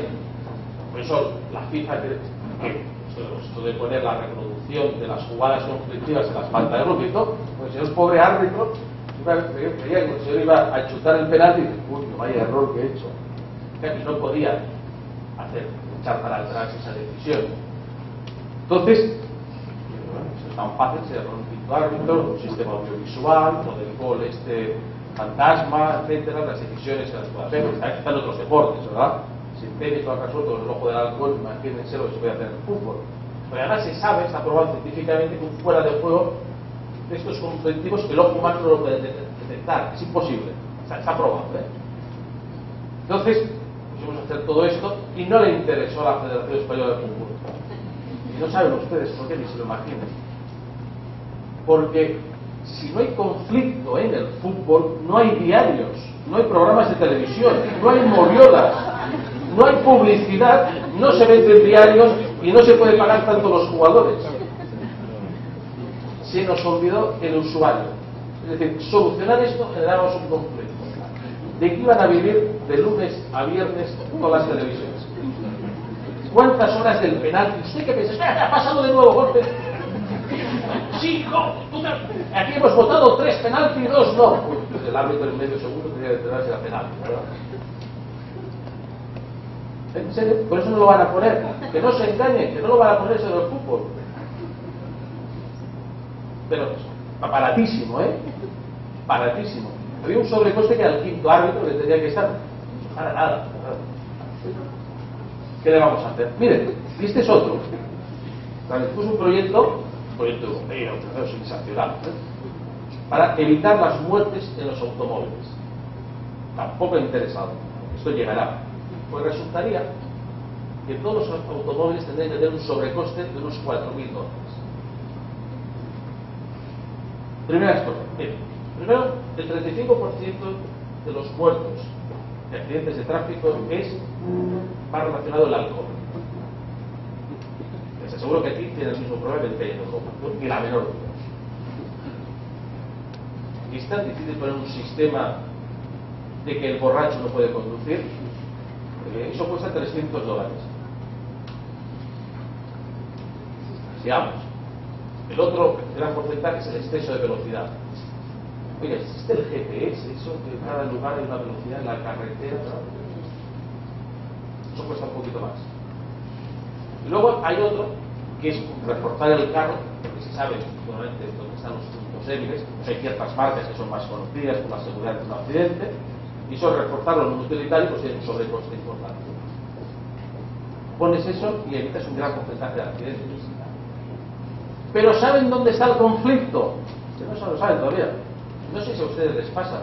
Por eso la FIFA, esto de poner la reproducción de las jugadas conflictivas en las pantallas de rugby, pues si el pobre árbitro creía que el señor iba a chutar el penalti y dice, uy, vaya error que he hecho. Y no podía echar para atrás esa decisión. Entonces, es tan fácil ser un quinto árbitro, un sistema audiovisual, o del gol fantasma, etcétera, las decisiones que las puede hacer. Están otros deportes, ¿verdad? Sintético, al resuelto con el ojo del alcohol, imagínense lo que se puede hacer en el fútbol. Pero además se sabe, está probado científicamente, que un fuera de juego de estos conflictivos que el ojo humano no lo puede detectar, es imposible, está probado. Entonces, pusimos a hacer todo esto y no le interesó a la Federación Española de Fútbol. Y no saben ustedes por qué, ni se lo imaginen. Porque si no hay conflicto en el fútbol, no hay diarios, no hay programas de televisión, no hay moviolas, no hay publicidad, no se venden diarios y no se puede pagar tanto los jugadores. Se nos olvidó el usuario. Es decir, solucionar esto generamos un conflicto. ¿De qué iban a vivir de lunes a viernes todas las televisiones? ¿Cuántas horas del penalti? ¿Usted qué piensa? ¿Ha pasado de nuevo golpe? Sí, no. Aquí hemos votado 3 penaltis y 2 no. Pues el árbitro en medio segundo tenía que enterarse la penalti, ¿verdad? ¿En serio? Por eso no lo van a poner. Que no se engañen, que no lo van a poner sobre el fútbol. Pero baratísimo, baratísimo. Había un sobrecoste que al quinto árbitro le tenía que estar. Para nada. ¿Qué le vamos a hacer? Miren, y este es otro. Puso un proyecto europeo, sensacional, para evitar las muertes en los automóviles. Tampoco interesado. Esto llegará. Pues resultaría que todos los automóviles tendrían que tener un sobrecoste de unos 4.000 dólares. Primera historia. Primero, el 35% de los muertos de accidentes de tráfico va relacionado al alcohol. Les aseguro que aquí tiene el mismo problema que en Europa, y la menor duda. Y es tan difícil poner un sistema de que el borracho no puede conducir. Eso cuesta $300. Sigamos. El otro gran porcentaje es el exceso de velocidad. Oye, ¿existe el GPS? Eso que en cada lugar hay una velocidad en la carretera, ¿no? Eso cuesta un poquito más. Y luego hay otro que es reforzar el carro, porque se sabe seguramente dónde están los puntos débiles. Pues hay ciertas marcas que son más conocidas por la seguridad de un accidente, y eso reforzarlo en un utilitario pues tiene un sobrecoste importante. Pones eso y evitas un gran porcentaje de accidentes. Pero ¿saben dónde está el conflicto? Que no se lo saben todavía. No sé si a ustedes les pasa,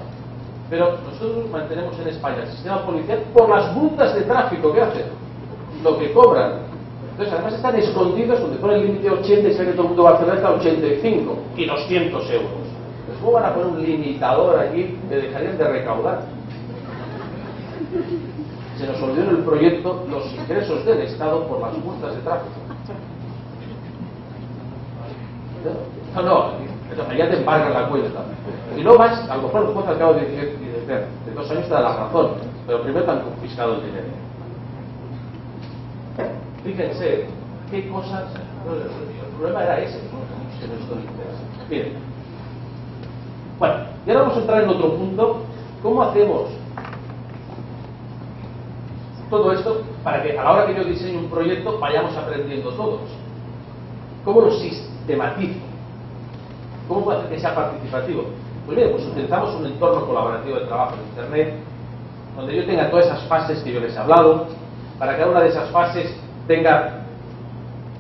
pero nosotros mantenemos en España el sistema policial por las multas de tráfico que hacen, lo que cobran. Entonces además están escondidos donde pone el límite 80 y sabe que todo el mundo va a hacer hasta 85 y 200 euros. Pues ¿cómo van a poner un limitador aquí que dejarían de recaudar? Se nos olvidó en el proyecto los ingresos del Estado por las multas de tráfico. No, allá te embargan la cuenta. Y no vas, a lo mejor el juez al cabo de 2 años te da la razón, pero primero te han confiscado el dinero. Fíjense, qué cosas. El problema era ese, que no esto no interesa. Miren. Bueno, y ahora vamos a entrar en otro punto. ¿Cómo hacemos todo esto para que a la hora que yo diseñe un proyecto vayamos aprendiendo todos? ¿Cómo lo sistematizo? ¿Cómo puedo hacer que sea participativo? Pues bien, pues utilizamos un entorno colaborativo de trabajo en Internet, donde yo tenga todas esas fases que yo les he hablado, para que cada una de esas fases tenga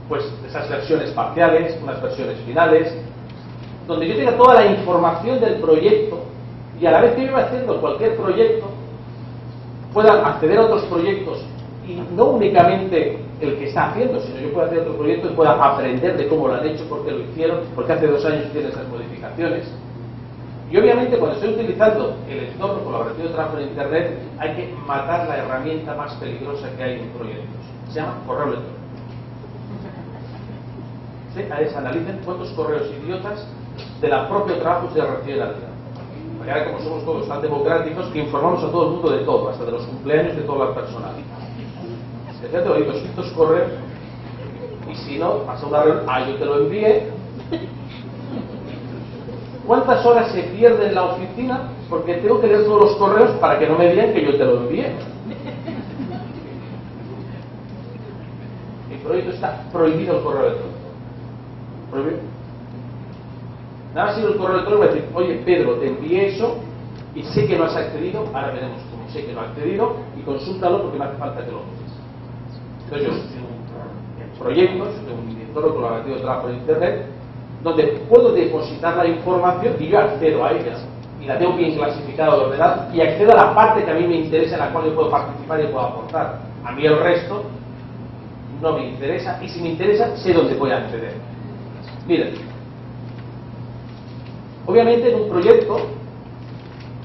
pues esas versiones parciales, unas versiones finales, donde yo tenga toda la información del proyecto y a la vez que yo vaya haciendo cualquier proyecto pueda acceder a otros proyectos y no únicamente el que está haciendo, sino yo pueda hacer otro proyecto y pueda aprender de cómo lo han hecho, por qué lo hicieron, porque hace 2 años tienen esas modificaciones. Y obviamente cuando estoy utilizando el entorno colaborativo de trabajo en Internet hay que matar la herramienta más peligrosa que hay en proyectos. Se llama correo electrónico. ¿Sí? A veces analicen cuántos correos idiotas de la propio trabajo se reciben al día. Porque ahora como somos todos tan democráticos que informamos a todo el mundo de todo, hasta de los cumpleaños de todas las personas. Fíjate, oí 200 correos y si no, pasa una reunión, yo te lo envié. ¿Cuántas horas se pierden en la oficina? Porque tengo que leer todos los correos para que no me digan que yo te lo envié. Mi proyecto está prohibido el correo electrónico. Prohibido. Nada más si el correo electrónico va a decir, oye Pedro, te envié eso y sé que no has accedido, ahora veremos cómo sé que no ha accedido y consúltalo porque me hace falta que lo mires. Entonces yo en proyectos, en un entorno colaborativo de trabajo en Internet, donde puedo depositar la información y yo accedo a ella y la tengo bien clasificada o ordenada y accedo a la parte que a mí me interesa, en la cual yo puedo participar y puedo aportar. A mí el resto no me interesa y si me interesa sé dónde voy a acceder. Miren, obviamente en un proyecto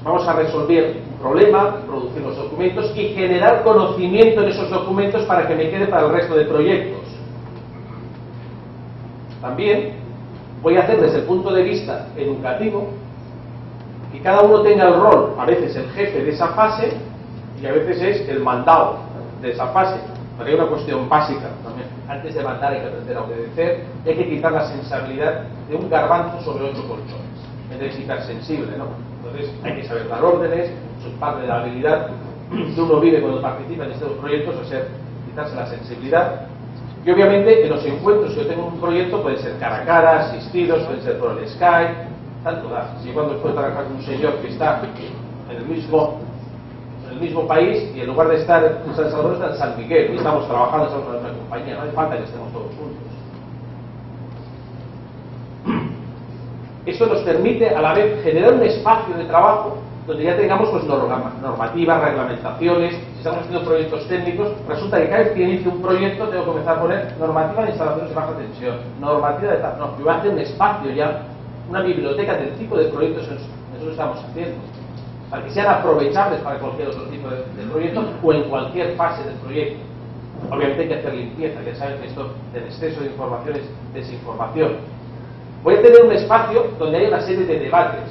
vamos a resolver un problema, producir los documentos y generar conocimiento en esos documentos para que me quede para el resto de proyectos. También voy a hacer desde el punto de vista educativo y cada uno tenga el rol, a veces el jefe de esa fase y a veces es el mandado de esa fase. Pero hay una cuestión básica también. Antes de mandar hay que aprender a obedecer, hay que quitar la sensibilidad de un garbanzo sobre 8 colchones. Es decir, sensible, ¿no? Entonces hay que saber dar órdenes, eso es parte de la habilidad que uno vive cuando participa en estos proyectos, o sea, quitarse la sensibilidad. Y obviamente en los encuentros que yo tengo en un proyecto pueden ser cara a cara, asistidos, pueden ser por el Skype, tanto da. Si cuando puedo trabajar con un señor que está en el mismo país y en lugar de estar en San Salvador está en San Miguel y estamos trabajando, estamos en una compañía, no hace falta que estemos todos juntos. Esto nos permite a la vez generar un espacio de trabajo donde ya tengamos pues normativas, reglamentaciones. Si estamos haciendo proyectos técnicos, resulta que cada vez que inicio un proyecto tengo que comenzar a poner normativa de instalaciones de baja tensión, normativa de tal. No, yo voy a hacer un espacio ya, una biblioteca del tipo de proyectos que nosotros estamos haciendo, para que sean aprovechables para cualquier otro tipo de proyecto o en cualquier fase del proyecto. Obviamente hay que hacer limpieza, ya saben que esto del exceso de información es desinformación. Voy a tener un espacio donde hay una serie de debates.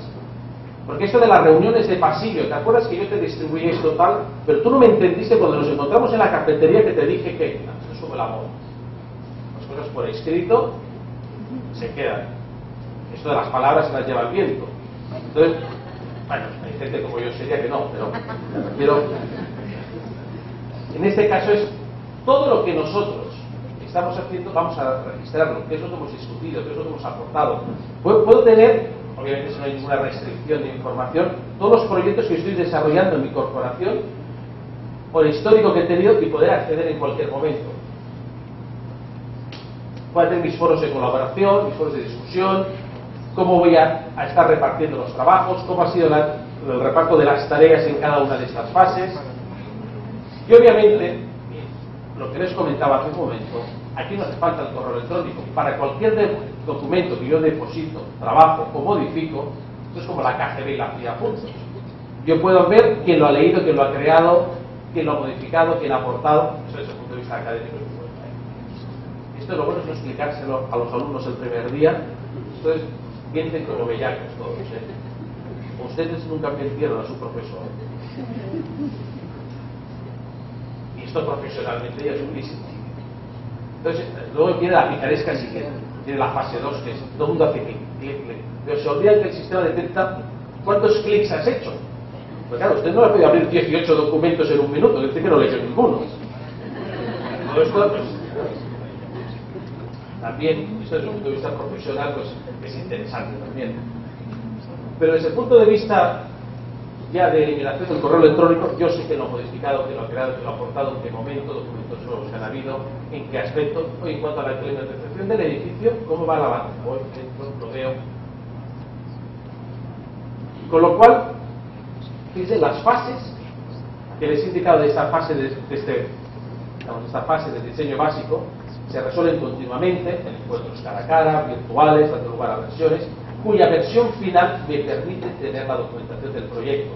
Porque esto de las reuniones de pasillo, ¿te acuerdas que yo te distribuí esto tal? Pero tú no me entendiste cuando nos encontramos en la cafetería que te dije que esto es como el amor. Las cosas por escrito se quedan. Esto de las palabras se las lleva el viento. Entonces, bueno, hay gente como yo sería que no, pero me refiero. En este caso es todo lo que nosotros estamos haciendo, vamos a registrarlo, qué es lo que hemos discutido, qué es lo que hemos aportado. Puedo tener, obviamente si no hay ninguna restricción de información, todos los proyectos que estoy desarrollando en mi corporación, o el histórico que he tenido, y poder acceder en cualquier momento. Puedo tener mis foros de colaboración, mis foros de discusión, cómo voy a estar repartiendo los trabajos, cómo ha sido el reparto de las tareas en cada una de estas fases. Y obviamente, lo que les comentaba hace un momento, aquí no hace falta el correo electrónico. Para cualquier documento que yo deposito, trabajo o modifico, esto es como la KGB y la CIA juntos. Yo puedo ver quién lo ha leído, quién lo ha creado, quién lo ha modificado, quién ha aportado. Eso desde el punto de vista académico es muy bueno. Esto lo bueno es no explicárselo a los alumnos el primer día. Entonces, piensen como bellacos todos. Ustedes nunca mintieron a su profesor. Y esto profesionalmente ya es durísimo. Entonces, luego tiene la picaresca siguiente. Tiene la fase 2, que es todo el mundo hace clic, clic, clic. Pero se olvida que el sistema detecta cuántos clics has hecho. Pues claro, usted no le puede abrir 18 documentos en un minuto, dice que no le he hecho ninguno. Todo esto, pues, también, esto desde un punto de vista profesional, pues es interesante también. Pero desde el punto de vista ya de eliminación del correo electrónico, yo sé que lo he modificado, que lo he creado, que lo he aportado, en qué momento, documentos nuevos que han habido, en qué aspecto. Hoy, en cuanto a la implementación del edificio, ¿cómo va la avance? Hoy lo veo. Con lo cual, fíjense, las fases que les he indicado de esta fase esta fase de diseño básico se resuelven continuamente en encuentros cara a cara, virtuales, dando lugar a versiones, cuya versión final me permite tener la documentación del proyecto.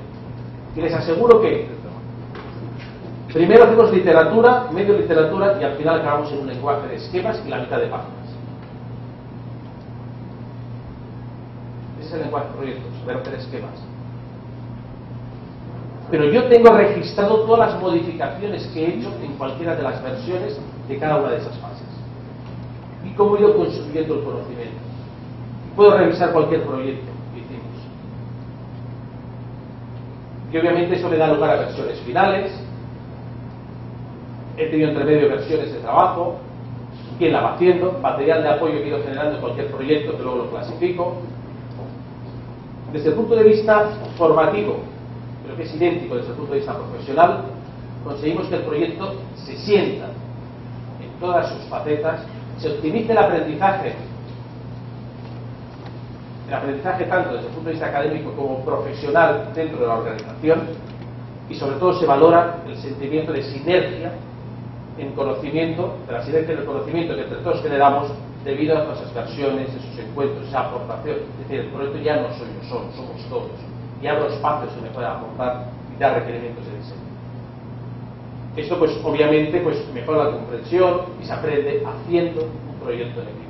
Y les aseguro que primero hacemos literatura, medio literatura, y al final acabamos en un lenguaje de esquemas y la mitad de páginas. Ese es el lenguaje de proyectos, saber hacer esquemas. Pero yo tengo registrado todas las modificaciones que he hecho en cualquiera de las versiones de cada una de esas fases. Y cómo he ido construyendo el conocimiento. Puedo revisar cualquier proyecto que hicimos. Y obviamente eso me da lugar a versiones finales. He tenido entre medio versiones de trabajo, quién la va haciendo, material de apoyo que he ido generando en cualquier proyecto que luego lo clasifico. Desde el punto de vista formativo, pero que es idéntico desde el punto de vista profesional, conseguimos que el proyecto se sienta en todas sus facetas, se optimice el aprendizaje tanto desde el punto de vista académico como profesional dentro de la organización, y sobre todo se valora el sentimiento de sinergia en conocimiento, de la sinergia del conocimiento que entre todos generamos debido a nuestras versiones, esos encuentros, esa aportación. Es decir, el proyecto ya no soy yo solo, somos todos, y abro espacios que me puedan aportar y dar requerimientos de diseño. Esto pues obviamente pues mejora la comprensión y se aprende haciendo un proyecto en equipo.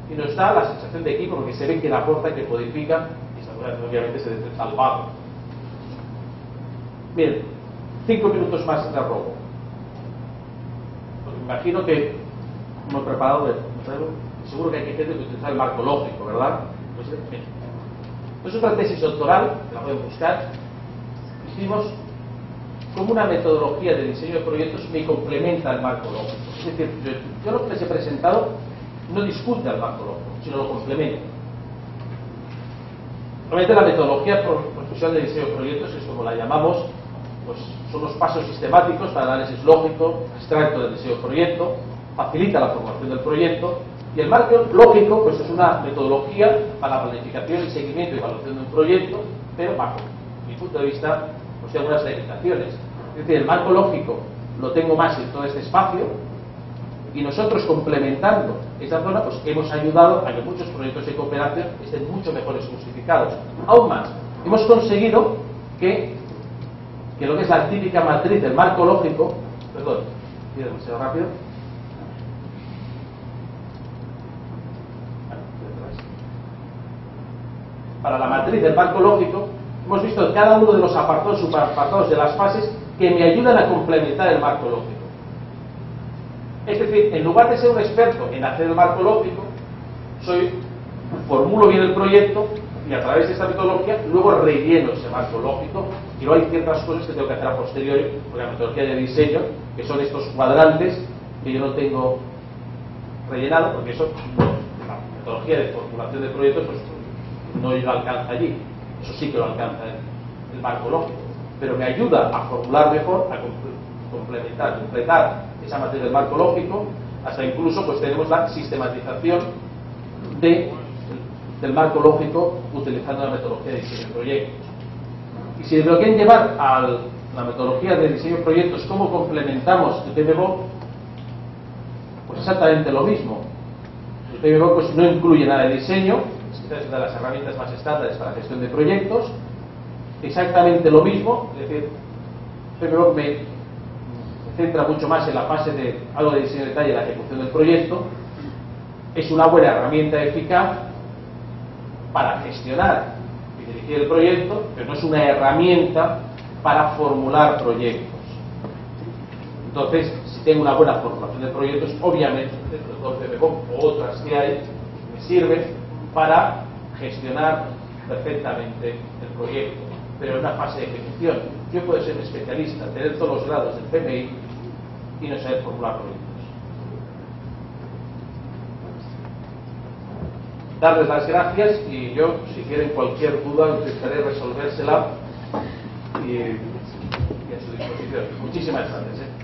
Y nos da la sensación de equipo porque se ve que aporta, que codifica y obviamente se detecta el vago. Bien, 5 minutos más de robo. Porque me imagino que, como he preparado, seguro que hay gente que utiliza el marco lógico, ¿verdad? Pues otra tesis doctoral, que la pueden buscar, hicimos como una metodología de diseño de proyectos me complementa el marco lógico. Es decir, yo lo que les he presentado no discute al marco lógico, sino lo complementa. Obviamente la metodología profesional de diseño de proyectos es como la llamamos, pues son los pasos sistemáticos para análisis lógico, abstracto del diseño de proyecto, facilita la formulación del proyecto, y el marco lógico pues es una metodología para la planificación y seguimiento y evaluación de un proyecto, pero bajo mi punto de vista pues hay algunas limitaciones. Es decir, el marco lógico lo tengo más en todo este espacio, y nosotros complementando esta zona pues hemos ayudado a que muchos proyectos de cooperación estén mucho mejores justificados. Aún más, hemos conseguido que lo que es la típica matriz del marco lógico, perdón, pido demasiado rápido, para la matriz del marco lógico, hemos visto cada uno de los apartados, subapartados de las fases que me ayudan a complementar el marco lógico. Es decir, en lugar de ser un experto en hacer el marco lógico, formulo bien el proyecto y a través de esta metodología luego relleno ese marco lógico, y luego hay ciertas cosas que tengo que hacer a posteriori, porque la metodología de diseño, que son estos cuadrantes que yo no tengo rellenado, porque eso, la metodología de formulación de proyectos, pues no lo alcanza allí. Eso sí que lo alcanza el marco lógico, pero me ayuda a formular mejor, a completar esa materia del marco lógico, hasta incluso pues tenemos la sistematización del marco lógico utilizando la metodología de diseño de proyectos. Y si lo quieren llevar a la metodología de diseño de proyectos, ¿cómo complementamos el PMBOK? Pues exactamente lo mismo. El PMBOK pues no incluye nada de diseño, es una de las herramientas más estándares para gestión de proyectos. Exactamente lo mismo, es decir, el PMBOK me centra mucho más en la fase de algo de diseño de detalle y la ejecución del proyecto. Es una buena herramienta eficaz para gestionar y dirigir el proyecto, pero no es una herramienta para formular proyectos. Entonces, si tengo una buena formulación de proyectos, obviamente, dentro del PMBOK o otras que hay, me sirven para gestionar perfectamente el proyecto, pero en una fase de ejecución. Yo puedo ser un especialista, tener todos los grados del PMI y no saber formular proyectos. Darles las gracias y yo, si quieren cualquier duda, intentaré resolvérsela y a su disposición. Muchísimas gracias.